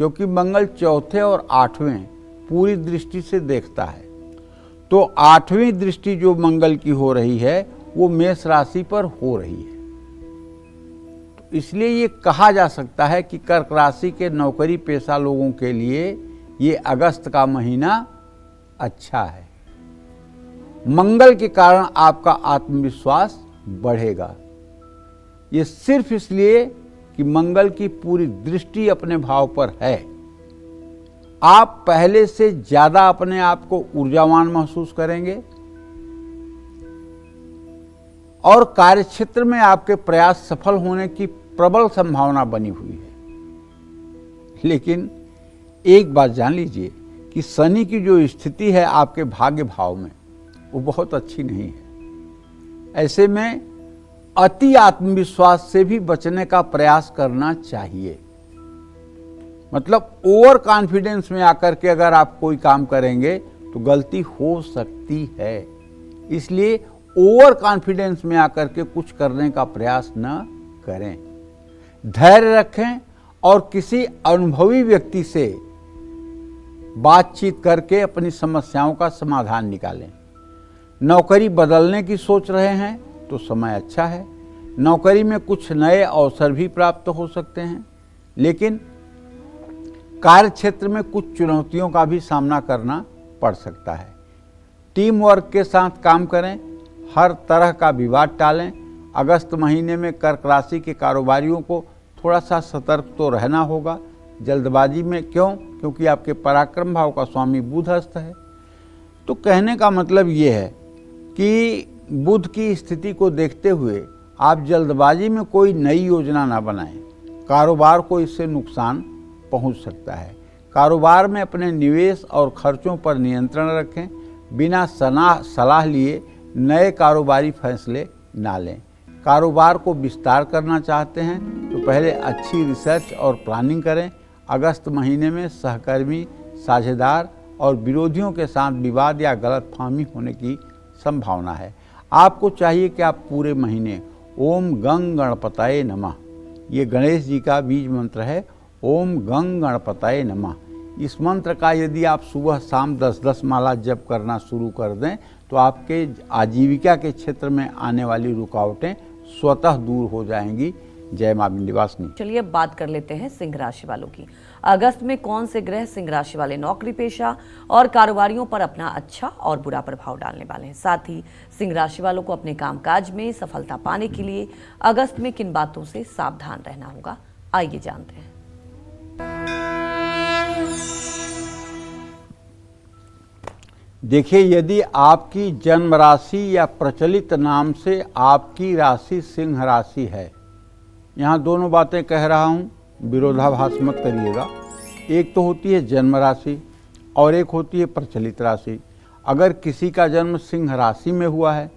क्योंकि मंगल चौथे और आठवें पूरी दृष्टि से देखता है। तो आठवीं दृष्टि जो मंगल की हो रही है वो मेष राशि पर हो रही है। तो इसलिए ये कहा जा सकता है कि कर्क राशि के नौकरी पेशा लोगों के लिए ये अगस्त का महीना अच्छा है। मंगल के कारण आपका आत्मविश्वास बढ़ेगा। ये सिर्फ इसलिए कि मंगल की पूरी दृष्टि अपने भाव पर है। आप पहले से ज्यादा अपने आप को ऊर्जावान महसूस करेंगे और कार्यक्षेत्र में आपके प्रयास सफल होने की प्रबल संभावना बनी हुई है। लेकिन एक बात जान लीजिए कि शनि की जो स्थिति है आपके भाग्य भाव में वो बहुत अच्छी नहीं है। ऐसे में अति आत्मविश्वास से भी बचने का प्रयास करना चाहिए। मतलब ओवर कॉन्फिडेंस में आकर के अगर आप कोई काम करेंगे तो गलती हो सकती है। इसलिए ओवर कॉन्फिडेंस में आकर के कुछ करने का प्रयास न करें। धैर्य रखें और किसी अनुभवी व्यक्ति से बातचीत करके अपनी समस्याओं का समाधान निकालें। नौकरी बदलने की सोच रहे हैं तो समय अच्छा है। नौकरी में कुछ नए अवसर भी प्राप्त हो सकते हैं, लेकिन कार्य क्षेत्र में कुछ चुनौतियों का भी सामना करना पड़ सकता है। टीम वर्क के साथ काम करें, हर तरह का विवाद टालें। अगस्त महीने में कर्क राशि के कारोबारियों को थोड़ा सा सतर्क तो रहना होगा। जल्दबाजी में क्यों? क्योंकि आपके पराक्रम भाव का स्वामी बुध हस्त है। तो कहने का मतलब ये है कि बुध की स्थिति को देखते हुए आप जल्दबाजी में कोई नई योजना ना बनाएं। कारोबार को इससे नुकसान पहुंच सकता है। कारोबार में अपने निवेश और खर्चों पर नियंत्रण रखें। बिना सलाह लिए नए कारोबारी फैसले ना लें। कारोबार को विस्तार करना चाहते हैं तो पहले अच्छी रिसर्च और प्लानिंग करें। अगस्त महीने में सहकर्मी, साझेदार और विरोधियों के साथ विवाद या गलतफहमी होने की संभावना है। आपको चाहिए कि आप पूरे महीने ओम गंग गणपतये नमः, ये गणेश जी का बीज मंत्र है, ओम गंग गणपतये नमः। इस मंत्र का यदि आप सुबह शाम 10-10 माला जप करना शुरू कर दें तो आपके आजीविका के क्षेत्र में आने वाली रुकावटें स्वतः दूर हो जाएंगी। जय मां विंध्यवासिनी। चलिए अब बात कर लेते हैं सिंह राशि वालों की। अगस्त में कौन से ग्रह सिंह राशि वाले नौकरी पेशा और कारोबारियों पर अपना अच्छा और बुरा प्रभाव डालने वाले हैं। साथ ही सिंह राशि वालों को अपने कामकाज में सफलता पाने के लिए अगस्त में किन बातों से सावधान रहना होगा, आइए जानते हैं। देखिए, यदि आपकी जन्म राशि या प्रचलित नाम से आपकी राशि सिंह राशि है, यहाँ दोनों बातें कह रहा हूँ, विरोधाभास मत करिएगा। एक तो होती है जन्म राशि और एक होती है प्रचलित राशि। अगर किसी का जन्म सिंह राशि में हुआ है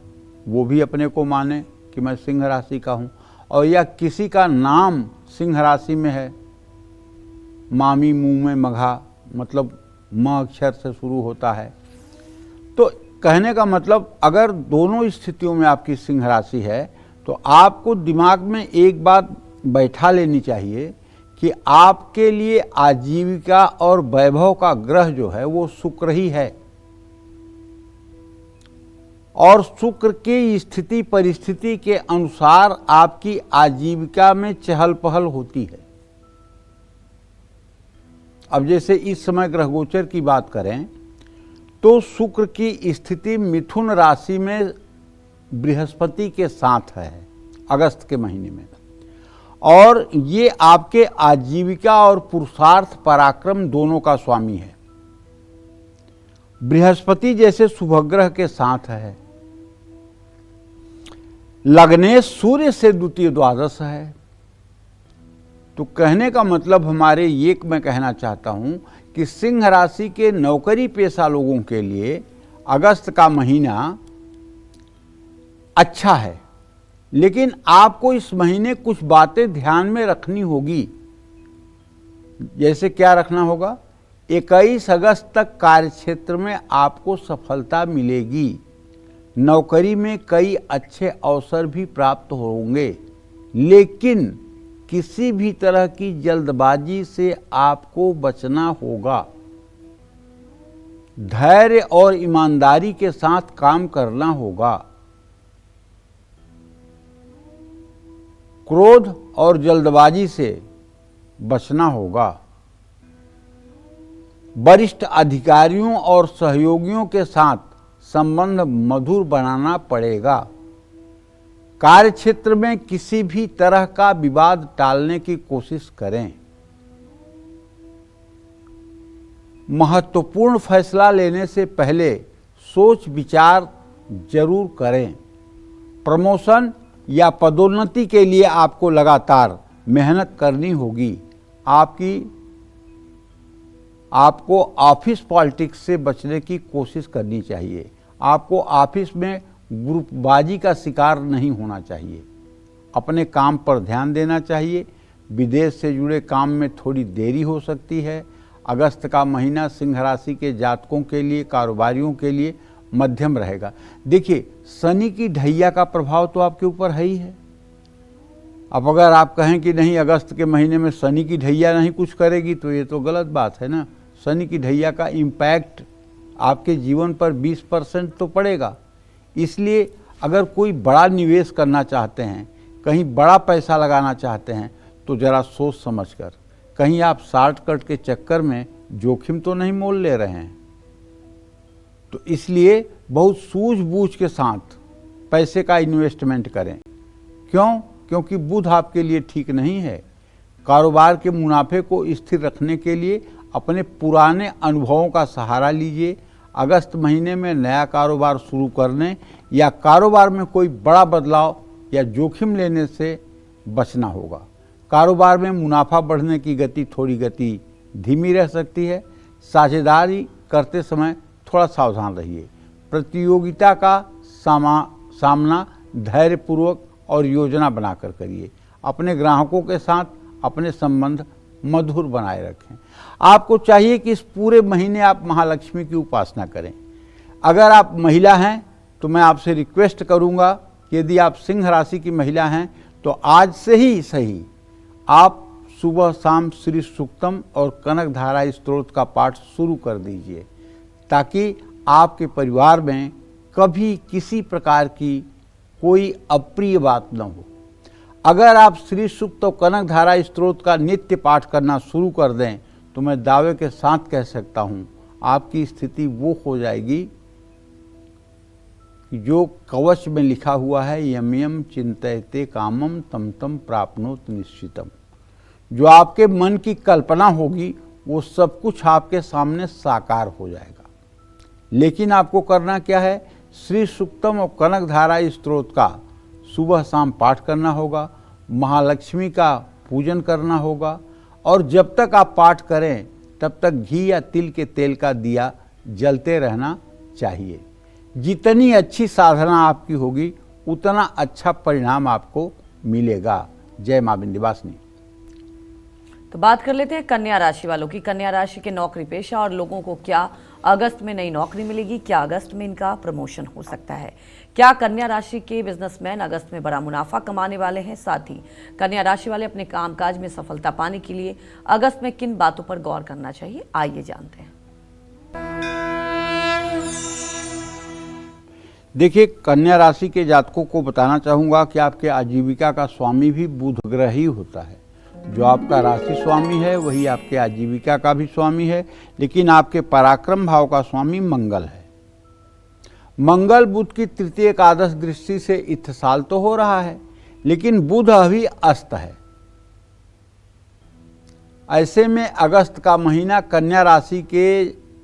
वो भी अपने को माने कि मैं सिंह राशि का हूँ, और या किसी का नाम सिंह राशि में है, मामी मुँह में मघा, मतलब म अक्षर से शुरू होता है, तो कहने का मतलब अगर दोनों स्थितियों में आपकी सिंह राशि है तो आपको दिमाग में एक बात बैठा लेनी चाहिए कि आपके लिए आजीविका और वैभव का ग्रह जो है वो शुक्र ही है, और शुक्र की स्थिति परिस्थिति के अनुसार आपकी आजीविका में चहल पहल होती है। अब जैसे इस समय ग्रह गोचर की बात करें तो शुक्र की स्थिति मिथुन राशि में बृहस्पति के साथ है अगस्त के महीने में, और ये आपके आजीविका और पुरुषार्थ पराक्रम दोनों का स्वामी है। बृहस्पति जैसे शुभग्रह के साथ है। लग्नेश सूर्य से द्वितीय द्वादश है। तो कहने का मतलब हमारे ये मैं कहना चाहता हूं कि सिंह राशि के नौकरी पेशा लोगों के लिए अगस्त का महीना अच्छा है, लेकिन आपको इस महीने कुछ बातें ध्यान में रखनी होगी। जैसे क्या रखना होगा 21 अगस्त तक कार्यक्षेत्र में आपको सफलता मिलेगी। नौकरी में कई अच्छे अवसर भी प्राप्त होंगे, लेकिन किसी भी तरह की जल्दबाजी से आपको बचना होगा। धैर्य और ईमानदारी के साथ काम करना होगा। क्रोध और जल्दबाजी से बचना होगा। वरिष्ठ अधिकारियों और सहयोगियों के साथ संबंध मधुर बनाना पड़ेगा। कार्यक्षेत्र में किसी भी तरह का विवाद टालने की कोशिश करें। महत्वपूर्ण फैसला लेने से पहले सोच विचार जरूर करें। प्रमोशन या पदोन्नति के लिए आपको लगातार मेहनत करनी होगी। आपको ऑफिस पॉलिटिक्स से बचने की कोशिश करनी चाहिए। आपको ऑफिस में ग्रुपबाजी का शिकार नहीं होना चाहिए। अपने काम पर ध्यान देना चाहिए। विदेश से जुड़े काम में थोड़ी देरी हो सकती है। अगस्त का महीना सिंह राशि के जातकों के लिए, कारोबारियों के लिए मध्यम रहेगा। देखिए, शनि की ढैया का प्रभाव तो आपके ऊपर है ही है। अब अगर आप कहें कि नहीं, अगस्त के महीने में शनि की ढैया नहीं कुछ करेगी, तो ये तो गलत बात है ना। शनि की ढैया का इम्पैक्ट आपके जीवन पर 20% तो पड़ेगा। इसलिए अगर कोई बड़ा निवेश करना चाहते हैं, कहीं बड़ा पैसा लगाना चाहते हैं, तो ज़रा सोच समझकर, कहीं आप शॉर्टकट के चक्कर में जोखिम तो नहीं मोल ले रहे हैं। तो इसलिए बहुत सूझबूझ के साथ पैसे का इन्वेस्टमेंट करें। क्यों? क्योंकि बुध आपके लिए ठीक नहीं है। कारोबार के मुनाफे को स्थिर रखने के लिए अपने पुराने अनुभवों का सहारा लीजिए। अगस्त महीने में नया कारोबार शुरू करने या कारोबार में कोई बड़ा बदलाव या जोखिम लेने से बचना होगा। कारोबार में मुनाफा बढ़ने की थोड़ी गति धीमी रह सकती है। साझेदारी करते समय थोड़ा सावधान रहिए। प्रतियोगिता का सामना धैर्यपूर्वक और योजना बनाकर करिए। अपने ग्राहकों के साथ अपने संबंध मधुर बनाए रखें। आपको चाहिए कि इस पूरे महीने आप महालक्ष्मी की उपासना करें। अगर आप महिला हैं तो मैं आपसे रिक्वेस्ट करूंगा कि यदि आप सिंह राशि की महिला हैं तो आज से ही सही आप सुबह शाम श्री सूक्तम और कनक धारा स्तोत्र का पाठ शुरू कर दीजिए, ताकि आपके परिवार में कभी किसी प्रकार की कोई अप्रिय बात न हो। अगर आप श्री सूक्त और कनक धारा स्तोत्र का नित्य पाठ करना शुरू कर दें तो मैं दावे के साथ कह सकता हूँ आपकी स्थिति वो हो जाएगी कि जो कवच में लिखा हुआ है, यम यम चिंतयते कामम तम तम प्राप्नोत निश्चितम। जो आपके मन की कल्पना होगी वो सब कुछ आपके सामने साकार हो जाएगा। लेकिन आपको करना क्या है? श्री सूक्तम और कनक धारा स्तोत्र का सुबह शाम पाठ करना होगा, महालक्ष्मी का पूजन करना होगा, और जब तक आप पाठ करें तब तक घी या तिल के तेल का दिया जलते रहना चाहिए। जितनी अच्छी साधना आपकी होगी उतना अच्छा परिणाम आपको मिलेगा। जय मां विंध्यवासिनी। तो बात कर लेते हैं कन्या राशि वालों की। कन्या राशि के नौकरी पेशा और लोगों को क्या अगस्त में नई नौकरी मिलेगी? क्या अगस्त में इनका प्रमोशन हो सकता है? क्या कन्या राशि के बिजनेसमैन अगस्त में बड़ा मुनाफा कमाने वाले हैं? साथ ही कन्या राशि वाले अपने कामकाज में सफलता पाने के लिए अगस्त में किन बातों पर गौर करना चाहिए? आइए जानते हैं। देखिए, कन्या राशि के जातकों को बताना चाहूँगा कि आपके आजीविका का स्वामी भी बुध ग्रह ही होता है। जो आपका राशि स्वामी है वही आपके आजीविका का भी स्वामी है, लेकिन आपके पराक्रम भाव का स्वामी मंगल है। मंगल बुध की तृतीय एकादश दृष्टि से इत्थसाल तो हो रहा है, लेकिन बुध अभी अस्त है। ऐसे में अगस्त का महीना कन्या राशि के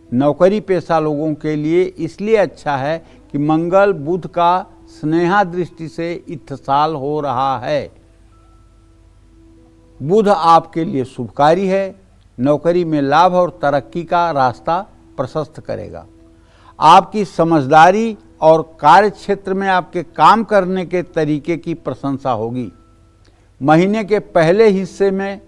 नौकरी पेशा लोगों के लिए इसलिए अच्छा है कि मंगल बुध का स्नेहा दृष्टि से इत्थसाल हो रहा है। बुध आपके लिए शुभकारी है। नौकरी में लाभ और तरक्की का रास्ता प्रशस्त करेगा। आपकी समझदारी और कार्य क्षेत्र में आपके काम करने के तरीके की प्रशंसा होगी। महीने के पहले हिस्से में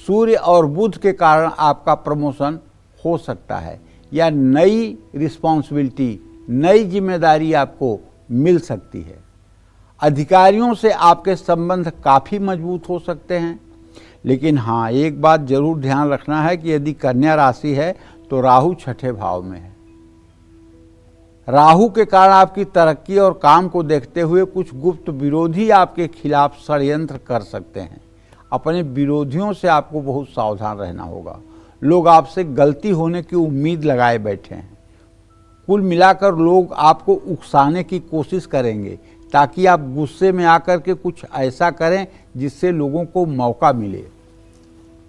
सूर्य और बुध के कारण आपका प्रमोशन हो सकता है या नई रिस्पॉन्सिबिलिटी, नई जिम्मेदारी आपको मिल सकती है। अधिकारियों से आपके संबंध काफ़ी मजबूत हो सकते हैं। लेकिन हाँ, एक बात जरूर ध्यान रखना है कि यदि कन्या राशि है तो राहु छठे भाव में है। राहु के कारण आपकी तरक्की और काम को देखते हुए कुछ गुप्त विरोधी आपके खिलाफ षड्यंत्र कर सकते हैं। अपने विरोधियों से आपको बहुत सावधान रहना होगा। लोग आपसे गलती होने की उम्मीद लगाए बैठे हैं। कुल मिलाकर लोग आपको उकसाने की कोशिश करेंगे ताकि आप गुस्से में आकर के कुछ ऐसा करें जिससे लोगों को मौका मिले।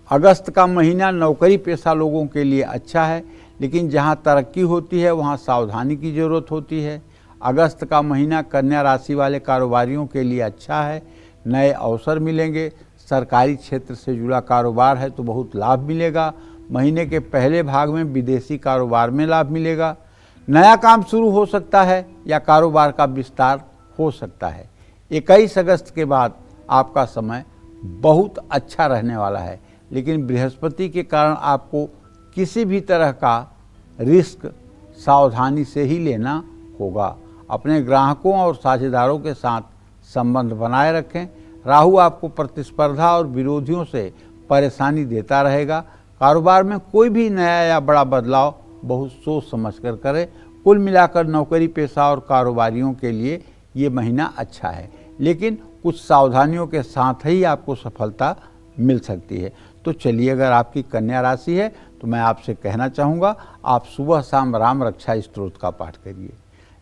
अगस्त का महीना नौकरी पेशा लोगों के लिए अच्छा है, लेकिन जहां तरक्की होती है वहां सावधानी की ज़रूरत होती है। अगस्त का महीना कन्या राशि वाले कारोबारियों के लिए अच्छा है। नए अवसर मिलेंगे। सरकारी क्षेत्र से जुड़ा कारोबार है तो बहुत लाभ मिलेगा। महीने के पहले भाग में विदेशी कारोबार में लाभ मिलेगा। नया काम शुरू हो सकता है या कारोबार का विस्तार हो सकता है। 21 अगस्त के बाद आपका समय बहुत अच्छा रहने वाला है, लेकिन बृहस्पति के कारण आपको किसी भी तरह का रिस्क सावधानी से ही लेना होगा। अपने ग्राहकों और साझेदारों के साथ संबंध बनाए रखें। राहु आपको प्रतिस्पर्धा और विरोधियों से परेशानी देता रहेगा। कारोबार में कोई भी नया या बड़ा बदलाव बहुत सोच समझकर करें। कुल मिलाकर नौकरी पेशा और कारोबारियों के लिए ये महीना अच्छा है, लेकिन कुछ सावधानियों के साथ ही आपको सफलता मिल सकती है। तो चलिए, अगर आपकी कन्या राशि है तो मैं आपसे कहना चाहूँगा आप सुबह शाम राम रक्षा स्तोत्र का पाठ करिए।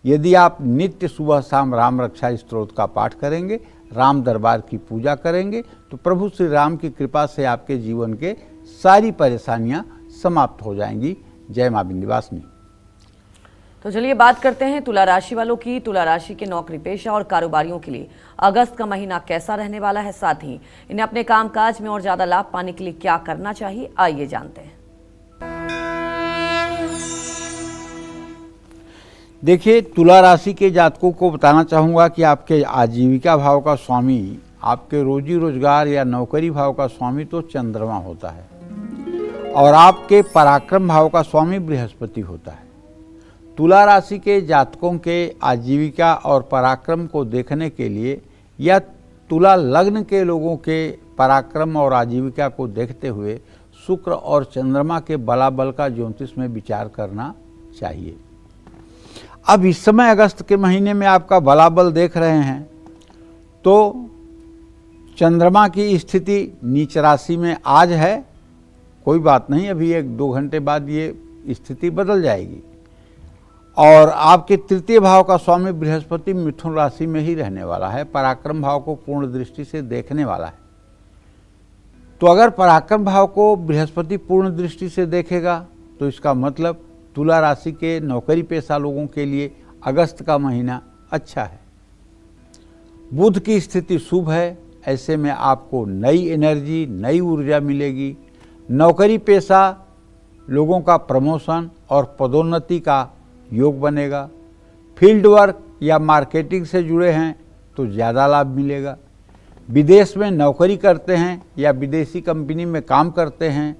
यदि आप नित्य सुबह शाम राम रक्षा स्तोत्र का पाठ करेंगे, राम दरबार की पूजा करेंगे, तो प्रभु श्री राम की कृपा से आपके जीवन के सारी परेशानियां समाप्त हो जाएंगी। जय मां विंध्यवासिनी। तो चलिए बात करते हैं तुला राशि वालों की। तुला राशि के नौकरी पेशा और कारोबारियों के लिए अगस्त का महीना कैसा रहने वाला है, साथ ही इन्हें अपने कामकाज में और ज्यादा लाभ पाने के लिए क्या करना चाहिए, आइए जानते हैं। देखिए, तुला राशि के जातकों को बताना चाहूँगा कि आपके आजीविका भाव का स्वामी, आपके रोजी रोजगार या नौकरी भाव का स्वामी तो चंद्रमा होता है और आपके पराक्रम भाव का स्वामी बृहस्पति होता है। तुला राशि के जातकों के आजीविका और पराक्रम को देखने के लिए या तुला लग्न के लोगों के पराक्रम और आजीविका को देखते हुए शुक्र और चंद्रमा के बलाबल का ज्योतिष में विचार करना चाहिए। अब इस समय अगस्त के महीने में आपका बलाबल देख रहे हैं तो चंद्रमा की स्थिति नीच राशि में आज है। कोई बात नहीं, अभी 1-2 घंटे बाद ये स्थिति बदल जाएगी और आपके तृतीय भाव का स्वामी बृहस्पति मिथुन राशि में ही रहने वाला है। पराक्रम भाव को पूर्ण दृष्टि से देखने वाला है। तो अगर पराक्रम भाव को बृहस्पति पूर्ण दृष्टि से देखेगा तो इसका मतलब तुला राशि के नौकरी पेशा लोगों के लिए अगस्त का महीना अच्छा है। बुध की स्थिति शुभ है, ऐसे में आपको नई एनर्जी, नई ऊर्जा मिलेगी। नौकरी पेशा लोगों का प्रमोशन और पदोन्नति का योग बनेगा। फील्ड वर्क या मार्केटिंग से जुड़े हैं तो ज़्यादा लाभ मिलेगा। विदेश में नौकरी करते हैं या विदेशी कंपनी में काम करते हैं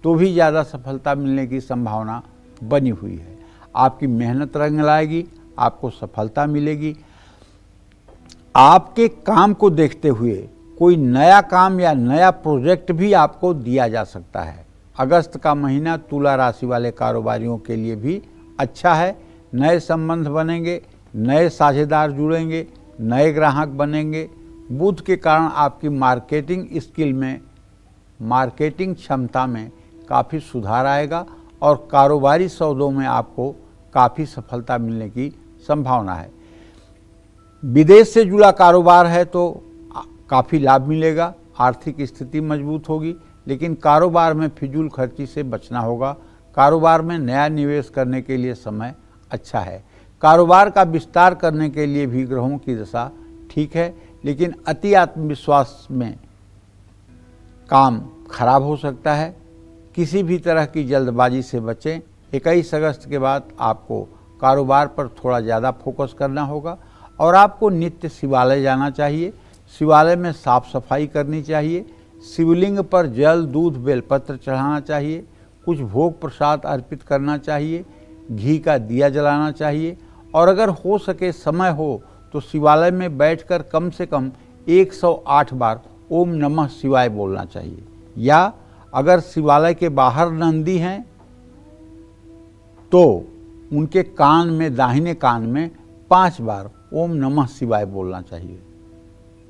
तो भी ज़्यादा सफलता मिलने की संभावना बनी हुई है। आपकी मेहनत रंग लाएगी, आपको सफलता मिलेगी। आपके काम को देखते हुए कोई नया काम या नया प्रोजेक्ट भी आपको दिया जा सकता है। अगस्त का महीना तुला राशि वाले कारोबारियों के लिए भी अच्छा है। नए संबंध बनेंगे, नए साझेदार जुड़ेंगे, नए ग्राहक बनेंगे। बुध के कारण आपकी मार्केटिंग स्किल में, मार्केटिंग क्षमता में काफ़ी सुधार आएगा और कारोबारी सौदों में आपको काफ़ी सफलता मिलने की संभावना है। विदेश से जुड़ा कारोबार है तो काफ़ी लाभ मिलेगा, आर्थिक स्थिति मजबूत होगी, लेकिन कारोबार में फिजूल खर्ची से बचना होगा। कारोबार में नया निवेश करने के लिए समय अच्छा है। कारोबार का विस्तार करने के लिए भी ग्रहों की दशा ठीक है, लेकिन अति आत्मविश्वास में काम खराब हो सकता है। किसी भी तरह की जल्दबाजी से बचें। 21 अगस्त के बाद आपको कारोबार पर थोड़ा ज़्यादा फोकस करना होगा और आपको नित्य शिवालय जाना चाहिए। शिवालय में साफ सफाई करनी चाहिए। शिवलिंग पर जल, दूध, बेलपत्र चढ़ाना चाहिए। कुछ भोग प्रसाद अर्पित करना चाहिए, घी का दिया जलाना चाहिए और अगर हो सके समय हो तो शिवालय में बैठकर कम से कम 108 बार ओम नमः शिवाय बोलना चाहिए। या अगर शिवालय के बाहर नंदी हैं तो उनके कान में, दाहिने कान में 5 बार ओम नमः शिवाय बोलना चाहिए।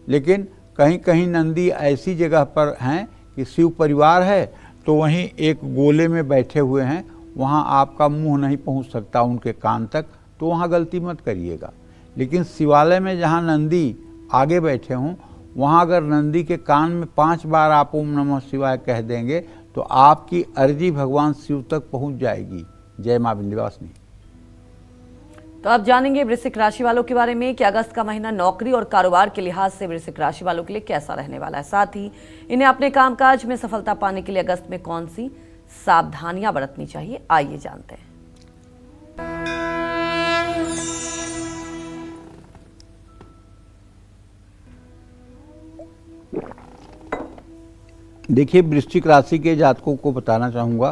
लेकिन कहीं कहीं नंदी ऐसी जगह पर हैं कि शिव परिवार है तो वहीं एक गोले में बैठे हुए हैं, वहाँ आपका मुंह नहीं पहुँच सकता उनके कान तक, तो वहाँ गलती मत करिएगा। लेकिन शिवालय में जहाँ नंदी आगे बैठे हों वहाँ अगर नंदी के कान में 5 बार आप ओम नमः शिवाय कह देंगे तो आपकी अर्जी भगवान शिव तक पहुँच जाएगी। जय माँ विंध्यवासिनी। तो अब जानेंगे वृश्चिक राशि वालों के बारे में कि अगस्त का महीना नौकरी और कारोबार के लिहाज से वृश्चिक राशि वालों के लिए कैसा रहने वाला है। साथ ही इन्हें अपने कामकाज में सफलता पाने के लिए अगस्त में कौन सी सावधानियां बरतनी चाहिए, आइए जानते हैं। देखिए, वृश्चिक राशि के जातकों को बताना चाहूँगा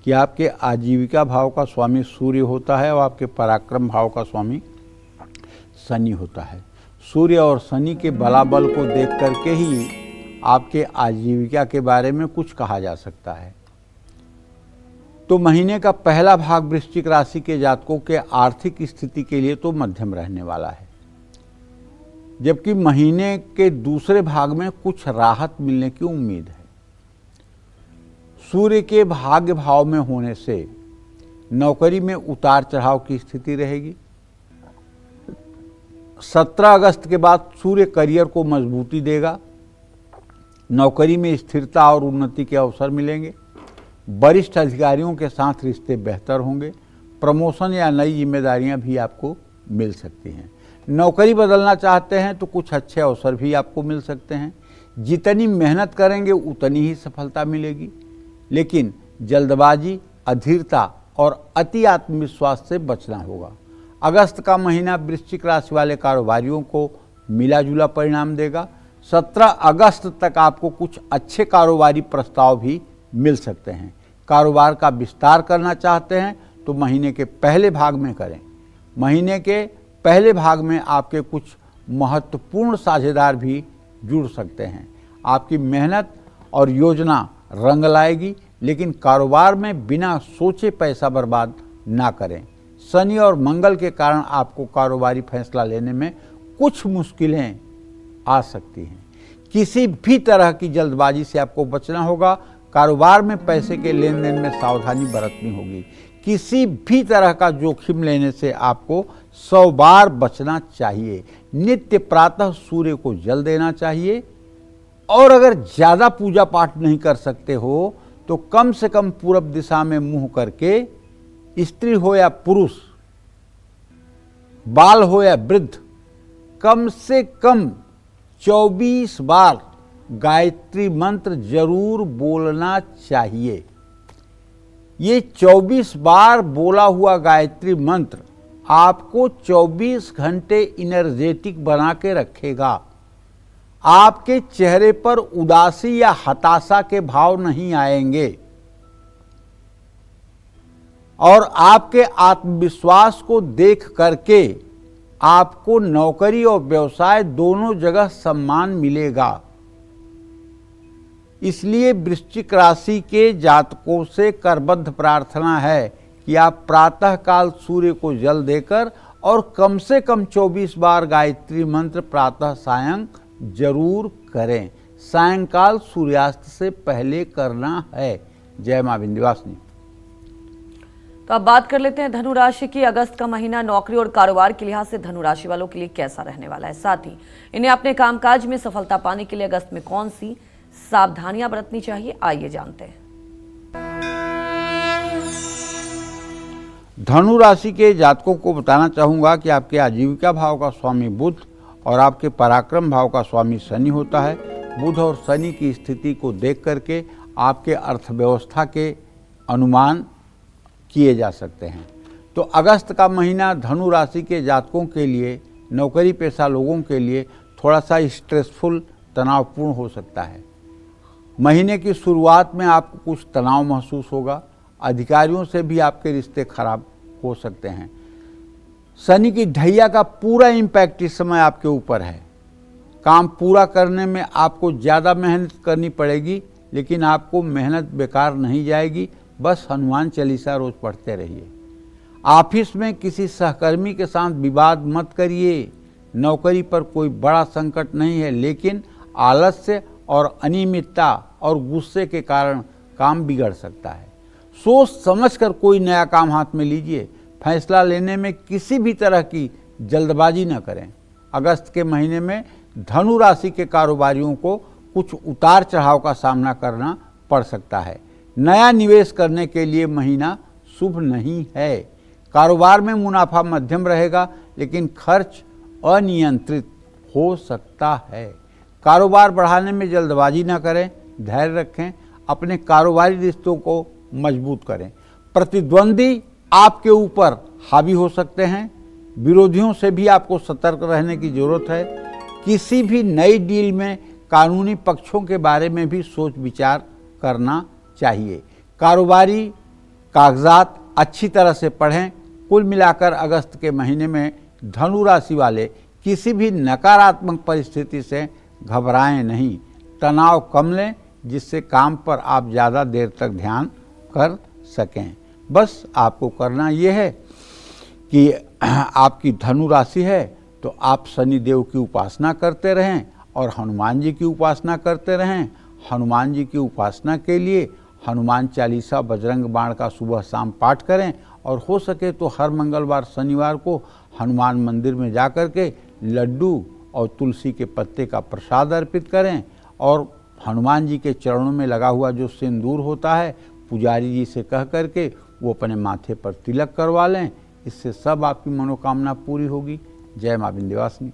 कि आपके आजीविका भाव का स्वामी सूर्य होता है और आपके पराक्रम भाव का स्वामी शनि होता है। सूर्य और शनि के बलाबल को देख करके ही आपके आजीविका के बारे में कुछ कहा जा सकता है। तो महीने का पहला भाग वृश्चिक राशि के जातकों के आर्थिक स्थिति के लिए तो मध्यम रहने वाला है, जबकि महीने के दूसरे भाग में कुछ राहत मिलने की उम्मीद है। सूर्य के भाग्य भाव में होने से नौकरी में उतार चढ़ाव की स्थिति रहेगी। 17 अगस्त के बाद सूर्य करियर को मजबूती देगा। नौकरी में स्थिरता और उन्नति के अवसर मिलेंगे। वरिष्ठ अधिकारियों के साथ रिश्ते बेहतर होंगे। प्रमोशन या नई जिम्मेदारियां भी आपको मिल सकती हैं। नौकरी बदलना चाहते हैं तो कुछ अच्छे अवसर भी आपको मिल सकते हैं। जितनी मेहनत करेंगे उतनी ही सफलता मिलेगी, लेकिन जल्दबाजी, अधीरता और अति आत्मविश्वास से बचना होगा। अगस्त का महीना वृश्चिक राशि वाले कारोबारियों को मिला जुला परिणाम देगा। 17 अगस्त तक आपको कुछ अच्छे कारोबारी प्रस्ताव भी मिल सकते हैं। कारोबार का विस्तार करना चाहते हैं तो महीने के पहले भाग में करें। महीने के पहले भाग में आपके कुछ महत्वपूर्ण साझेदार भी जुड़ सकते हैं। आपकी मेहनत और योजना रंग लाएगी, लेकिन कारोबार में बिना सोचे पैसा बर्बाद ना करें। शनि और मंगल के कारण आपको कारोबारी फैसला लेने में कुछ मुश्किलें आ सकती हैं। किसी भी तरह की जल्दबाजी से आपको बचना होगा। कारोबार में पैसे के लेन देन में सावधानी बरतनी होगी। किसी भी तरह का जोखिम लेने से आपको 100 बार बचना चाहिए। नित्य प्रातः सूर्य को जल देना चाहिए और अगर ज़्यादा पूजा पाठ नहीं कर सकते हो तो कम से कम पूरब दिशा में मुंह करके, स्त्री हो या पुरुष, बाल हो या वृद्ध, कम से कम 24 बार गायत्री मंत्र जरूर बोलना चाहिए। ये 24 बार बोला हुआ गायत्री मंत्र आपको 24 घंटे इनर्जेटिक बना के रखेगा। आपके चेहरे पर उदासी या हताशा के भाव नहीं आएंगे और आपके आत्मविश्वास को देख करके आपको नौकरी और व्यवसाय दोनों जगह सम्मान मिलेगा। इसलिए वृश्चिक राशि के जातकों से करबद्ध प्रार्थना है कि आप प्रातःकाल सूर्य को जल देकर और कम से कम 24 बार गायत्री मंत्र प्रातः सायं जरूर करें। सायंकाल सूर्यास्त से पहले करना है। जय मां विंध्यवासिनी। तो अब बात कर लेते हैं धनु राशि की। अगस्त का महीना नौकरी और कारोबार के लिहाज से धनु राशि वालों के लिए कैसा रहने वाला है, साथ ही इन्हें अपने कामकाज में सफलता पाने के लिए अगस्त में कौन सी सावधानियां बरतनी चाहिए, आइए जानते हैं। धनु राशि के जातकों को बताना चाहूंगा कि आपके आजीविका भाव का स्वामी बुध और आपके पराक्रम भाव का स्वामी शनि होता है। बुध और शनि की स्थिति को देख करके आपके अर्थव्यवस्था के अनुमान किए जा सकते हैं। तो अगस्त का महीना धनु राशि के जातकों के लिए, नौकरी पेशा लोगों के लिए थोड़ा सा स्ट्रेसफुल, तनावपूर्ण हो सकता है। महीने की शुरुआत में आपको कुछ तनाव महसूस होगा। अधिकारियों से भी आपके रिश्ते खराब हो सकते हैं। शनि की ढैया का पूरा इम्पैक्ट इस समय आपके ऊपर है। काम पूरा करने में आपको ज़्यादा मेहनत करनी पड़ेगी, लेकिन आपको मेहनत बेकार नहीं जाएगी। बस हनुमान चालीसा रोज पढ़ते रहिए। ऑफिस में किसी सहकर्मी के साथ विवाद मत करिए। नौकरी पर कोई बड़ा संकट नहीं है, लेकिन आलस्य और अनियमितता और गुस्से के कारण काम बिगड़ सकता है। सोच समझकर कोई नया काम हाथ में लीजिए। फैसला लेने में किसी भी तरह की जल्दबाजी न करें। अगस्त के महीने में धनु राशि के कारोबारियों को कुछ उतार चढ़ाव का सामना करना पड़ सकता है। नया निवेश करने के लिए महीना शुभ नहीं है। कारोबार में मुनाफा मध्यम रहेगा, लेकिन खर्च अनियंत्रित हो सकता है। कारोबार बढ़ाने में जल्दबाजी न करें, धैर्य रखें। अपने कारोबारी रिश्तों को मजबूत करें। प्रतिद्वंदी आपके ऊपर हावी हो सकते हैं। विरोधियों से भी आपको सतर्क रहने की जरूरत है। किसी भी नई डील में कानूनी पक्षों के बारे में भी सोच विचार करना चाहिए। कारोबारी कागजात अच्छी तरह से पढ़ें। कुल मिलाकर अगस्त के महीने में धनु राशि वाले किसी भी नकारात्मक परिस्थिति से घबराएं नहीं। तनाव कम लें, जिससे काम पर आप ज़्यादा देर तक ध्यान कर सकें। बस आपको करना यह है कि आपकी धनु राशि है तो आप शनि देव की उपासना करते रहें और हनुमान जी की उपासना करते रहें। हनुमान जी की उपासना के लिए हनुमान चालीसा, बजरंग बाण का सुबह शाम पाठ करें और हो सके तो हर मंगलवार शनिवार को हनुमान मंदिर में जाकर के लड्डू और तुलसी के पत्ते का प्रसाद अर्पित करें और हनुमान जी के चरणों में लगा हुआ जो सिंदूर होता है, पुजारी जी से कह करके वो अपने माथे पर तिलक करवा लें। इससे सब आपकी मनोकामना पूरी होगी। जय मां विंध्यवासिनी।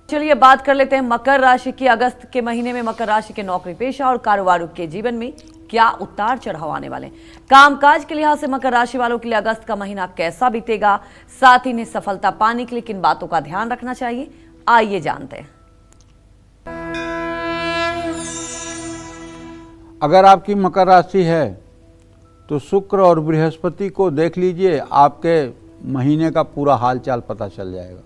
चलिए बात कर लेते हैं मकर राशि की। अगस्त के महीने में मकर राशि के नौकरी पेशा और कारोबारियों के जीवन में क्या उतार चढ़ाव आने वाले हैं। कामकाज के लिहाज से मकर राशि वालों के लिए अगस्त का महीना कैसा बीतेगा, साथ ही इन्हें सफलता पाने के लिए किन बातों का ध्यान रखना चाहिए, आइए जानते हैं। अगर आपकी मकर राशि है तो शुक्र और बृहस्पति को देख लीजिए, आपके महीने का पूरा हालचाल पता चल जाएगा।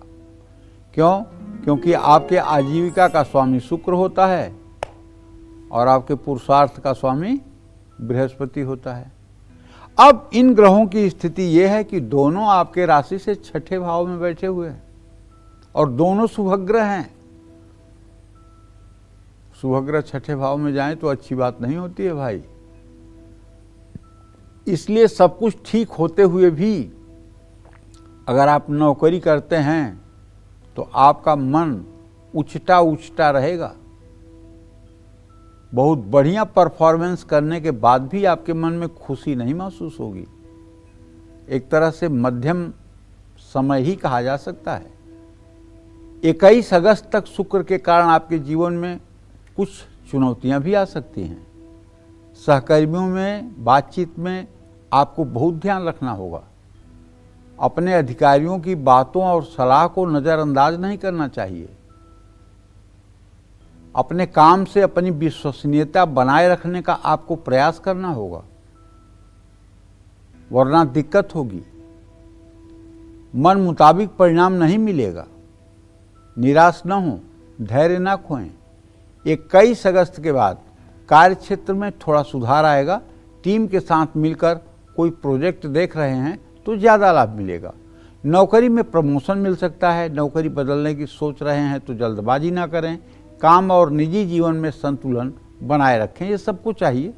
क्यों? क्योंकि आपके आजीविका का स्वामी शुक्र होता है और आपके पुरुषार्थ का स्वामी बृहस्पति होता है। अब इन ग्रहों की स्थिति यह है कि दोनों आपके राशि से छठे भाव में बैठे हुए हैं और दोनों शुभग्रह हैं। शुभग्रह छठे भाव में जाएं तो अच्छी बात नहीं होती है भाई। इसलिए सब कुछ ठीक होते हुए भी अगर आप नौकरी करते हैं तो आपका मन उचटा उचटा रहेगा। बहुत बढ़िया परफॉर्मेंस करने के बाद भी आपके मन में खुशी नहीं महसूस होगी। एक तरह से मध्यम समय ही कहा जा सकता है। 21 अगस्त तक शुक्र के कारण आपके जीवन में कुछ चुनौतियां भी आ सकती हैं। सहकर्मियों में बातचीत में आपको बहुत ध्यान रखना होगा। अपने अधिकारियों की बातों और सलाह को नज़रअंदाज नहीं करना चाहिए। अपने काम से अपनी विश्वसनीयता बनाए रखने का आपको प्रयास करना होगा, वरना दिक्कत होगी। मन मुताबिक परिणाम नहीं मिलेगा। निराश न हो, धैर्य न खोएं। 21 अगस्त के बाद कार्य क्षेत्र में थोड़ा सुधार आएगा। टीम के साथ मिलकर कोई प्रोजेक्ट देख रहे हैं तो ज़्यादा लाभ मिलेगा। नौकरी में प्रमोशन मिल सकता है। नौकरी बदलने की सोच रहे हैं तो जल्दबाजी ना करें। काम और निजी जीवन में संतुलन बनाए रखें, ये सबको चाहिए।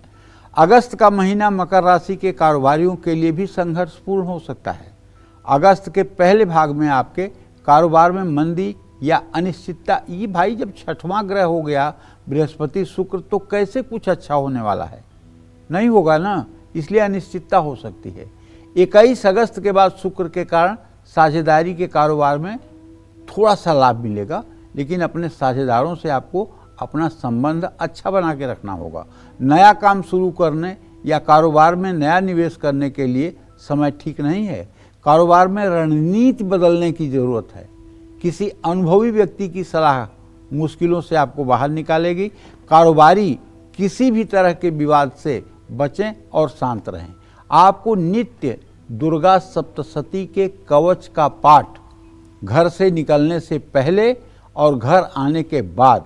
अगस्त का महीना मकर राशि के कारोबारियों के लिए भी संघर्षपूर्ण हो सकता है। अगस्त के पहले भाग में आपके कारोबार में मंदी या अनिश्चितता, ये भाई जब छठवां ग्रह हो गया बृहस्पति शुक्र, तो कैसे कुछ अच्छा होने वाला है? नहीं होगा ना, इसलिए अनिश्चितता हो सकती है। 21 अगस्त के बाद शुक्र के कारण साझेदारी के कारोबार में थोड़ा सा लाभ मिलेगा, लेकिन अपने साझेदारों से आपको अपना संबंध अच्छा बना के रखना होगा। नया काम शुरू करने या कारोबार में नया निवेश करने के लिए समय ठीक नहीं है। कारोबार में रणनीति बदलने की ज़रूरत है। किसी अनुभवी व्यक्ति की सलाह मुश्किलों से आपको बाहर निकालेगी। कारोबारी किसी भी तरह के विवाद से बचें और शांत रहें। आपको नित्य दुर्गा सप्तशती के कवच का पाठ घर से निकलने से पहले और घर आने के बाद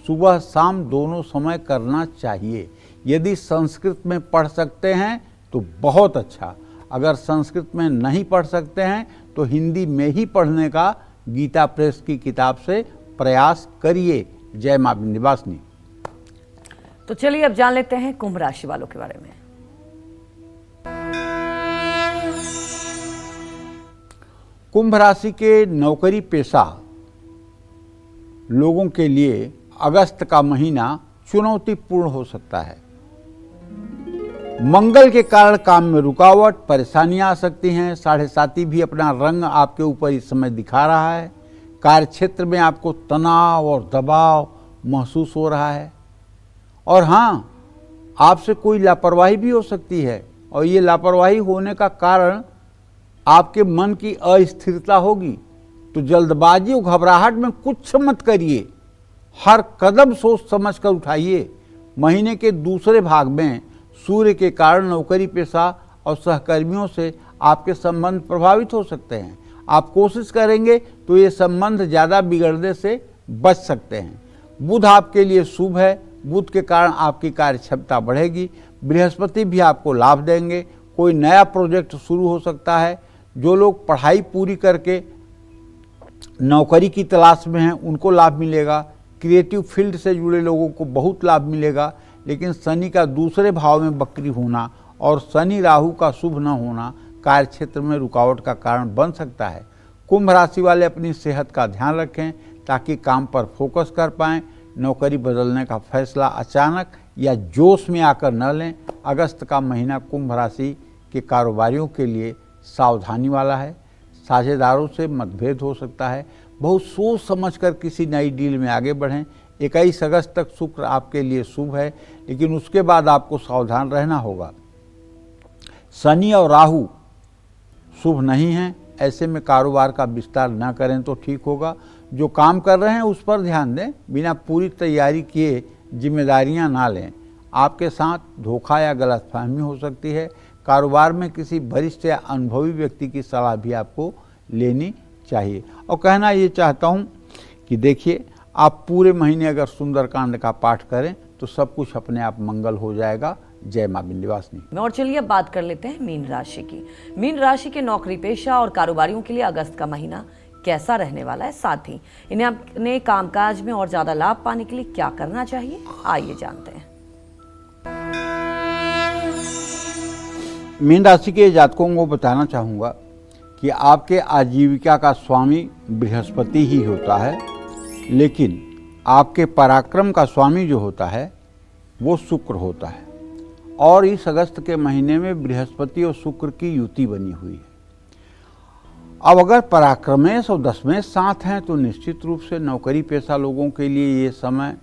सुबह शाम दोनों समय करना चाहिए। यदि संस्कृत में पढ़ सकते हैं तो बहुत अच्छा, अगर संस्कृत में नहीं पढ़ सकते हैं तो हिंदी में ही पढ़ने का गीता प्रेस की किताब से प्रयास करिए। जय मां विंध्यवासिनी। तो चलिए अब जान लेते हैं कुंभ राशि वालों के बारे में। कुंभ राशि के नौकरी पेशा लोगों के लिए अगस्त का महीना चुनौतीपूर्ण हो सकता है। मंगल के कारण काम में रुकावट, परेशानियां आ सकती हैं। 7.5 भी अपना रंग आपके ऊपर इस समय दिखा रहा है। कार्य क्षेत्र में आपको तनाव और दबाव महसूस हो रहा है। और हाँ, आपसे कोई लापरवाही भी हो सकती है, और ये लापरवाही होने का कारण आपके मन की अस्थिरता होगी। तो जल्दबाजी और घबराहट में कुछ मत करिए, हर कदम सोच समझ कर उठाइए। महीने के दूसरे भाग में सूर्य के कारण नौकरी पेशा और सहकर्मियों से आपके संबंध प्रभावित हो सकते हैं। आप कोशिश करेंगे तो ये संबंध ज़्यादा बिगड़ने से बच सकते हैं। बुध आपके लिए शुभ है, बुध के कारण आपकी कार्य क्षमता बढ़ेगी। बृहस्पति भी आपको लाभ देंगे। कोई नया प्रोजेक्ट शुरू हो सकता है। जो लोग पढ़ाई पूरी करके नौकरी की तलाश में हैं उनको लाभ मिलेगा। क्रिएटिव फील्ड से जुड़े लोगों को बहुत लाभ मिलेगा। लेकिन शनि का दूसरे भाव में वक्री होना और शनि राहु का शुभ न होना कार्य क्षेत्र में रुकावट का कारण बन सकता है। कुंभ राशि वाले अपनी सेहत का ध्यान रखें ताकि काम पर फोकस कर पाएं। नौकरी बदलने का फैसला अचानक या जोश में आकर न लें। अगस्त का महीना कुंभ राशि के कारोबारियों के लिए सावधानी वाला है। साझेदारों से मतभेद हो सकता है। बहुत सोच समझकर किसी नई डील में आगे बढ़ें। 21 अगस्त तक शुक्र आपके लिए शुभ है, लेकिन उसके बाद आपको सावधान रहना होगा। शनि और राहु शुभ नहीं हैं, ऐसे में कारोबार का विस्तार न करें तो ठीक होगा। जो काम कर रहे हैं उस पर ध्यान दें, बिना पूरी तैयारी किए जिम्मेदारियां ना लें। आपके साथ धोखा या गलतफहमी हो सकती है। कारोबार में किसी वरिष्ठ या अनुभवी व्यक्ति की सलाह भी आपको लेनी चाहिए। और कहना ये चाहता हूँ कि देखिए, आप पूरे महीने अगर सुंदरकांड का पाठ करें तो सब कुछ अपने आप मंगल हो जाएगा। जय मां विंध्यवासिनी। और चलिए अब बात कर लेते हैं मीन राशि की। मीन राशि के नौकरी पेशा और कारोबारियों के लिए अगस्त का महीना कैसा रहने वाला है, साथ ही इन्हें अपने कामकाज में और ज्यादा लाभ पाने के लिए क्या करना चाहिए, आइए जानते हैं। मीन राशि के जातकों को बताना चाहूँगा कि आपके आजीविका का स्वामी बृहस्पति ही होता है, लेकिन आपके पराक्रम का स्वामी जो होता है वो शुक्र होता है। और इस अगस्त के महीने में बृहस्पति और शुक्र की युति बनी हुई है। अब अगर पराक्रमेश और दशमेश साथ हैं तो निश्चित रूप से नौकरी पेशा लोगों के लिए ये समय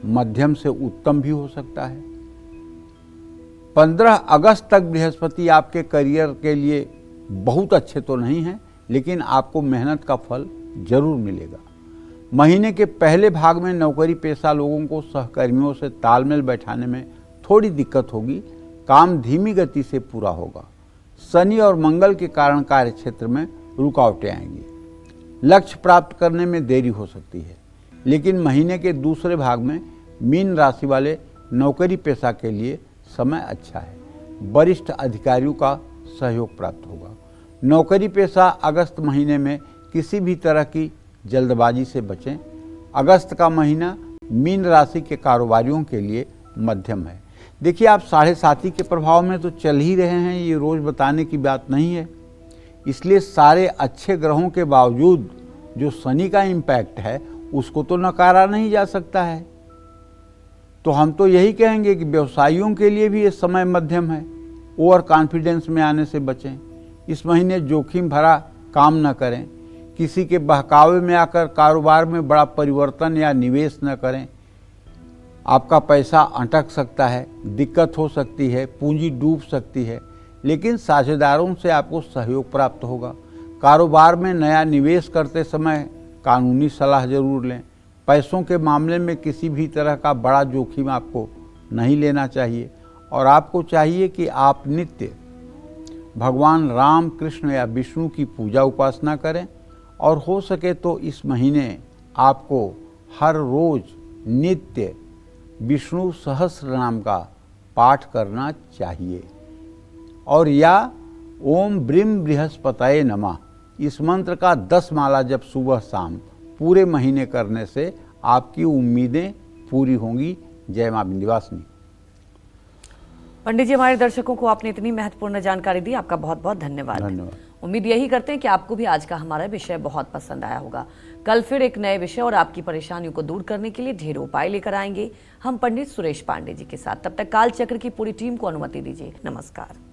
मध्यम से उत्तम भी हो सकता है। 15 अगस्त तक बृहस्पति आपके करियर के लिए बहुत अच्छे तो नहीं हैं, लेकिन आपको मेहनत का फल जरूर मिलेगा। महीने के पहले भाग में नौकरी पेशा लोगों को सहकर्मियों से तालमेल बैठाने में थोड़ी दिक्कत होगी। काम धीमी गति से पूरा होगा। शनि और मंगल के कारण कार्य क्षेत्र में रुकावटें आएंगी। लक्ष्य प्राप्त करने में देरी हो सकती है, लेकिन महीने के दूसरे भाग में मीन राशि वाले नौकरी पेशा के लिए समय अच्छा है। वरिष्ठ अधिकारियों का सहयोग प्राप्त होगा। नौकरी पेशा अगस्त महीने में किसी भी तरह की जल्दबाजी से बचें। अगस्त का महीना मीन राशि के कारोबारियों के लिए मध्यम है। देखिए, आप 7.5 के प्रभाव में तो चल ही रहे हैं, ये रोज़ बताने की बात नहीं है। इसलिए सारे अच्छे ग्रहों के बावजूद जो शनि का इम्पैक्ट है उसको तो नकारा नहीं जा सकता है। तो हम तो यही कहेंगे कि व्यवसायियों के लिए भी ये समय मध्यम है। ओवर कॉन्फिडेंस में आने से बचें। इस महीने जोखिम भरा काम न करें। किसी के बहकावे में आकर कारोबार में बड़ा परिवर्तन या निवेश न करें। आपका पैसा अटक सकता है, दिक्कत हो सकती है, पूंजी डूब सकती है, लेकिन साझेदारों से आपको सहयोग प्राप्त होगा। कारोबार में नया निवेश करते समय कानूनी सलाह जरूर लें। पैसों के मामले में किसी भी तरह का बड़ा जोखिम आपको नहीं लेना चाहिए। और आपको चाहिए कि आप नित्य भगवान राम, कृष्ण या विष्णु की पूजा उपासना करें और हो सके तो इस महीने आपको हर रोज नित्य विष्णु सहस्त्र नाम का पाठ करना चाहिए। और या ओम ब्रीम बृहस्पतये नमः इस मंत्र का 10 माला जब सुबह शाम पूरे महीने करने से आपकी उम्मीदें पूरी होंगी। जय मां विंध्यवासिनी। पंडित जी, हमारे दर्शकों को आपने इतनी महत्वपूर्ण जानकारी दी, आपका बहुत बहुत धन्यवाद। उम्मीद यही करते हैं कि आपको भी आज का हमारा विषय बहुत पसंद आया होगा। कल फिर एक नए विषय और आपकी परेशानियों को दूर करने के लिए ढेरों उपाय लेकर आएंगे हम पंडित सुरेश पांडे जी के साथ। तब तक काल चक्र की पूरी टीम को अनुमति दीजिए। नमस्कार।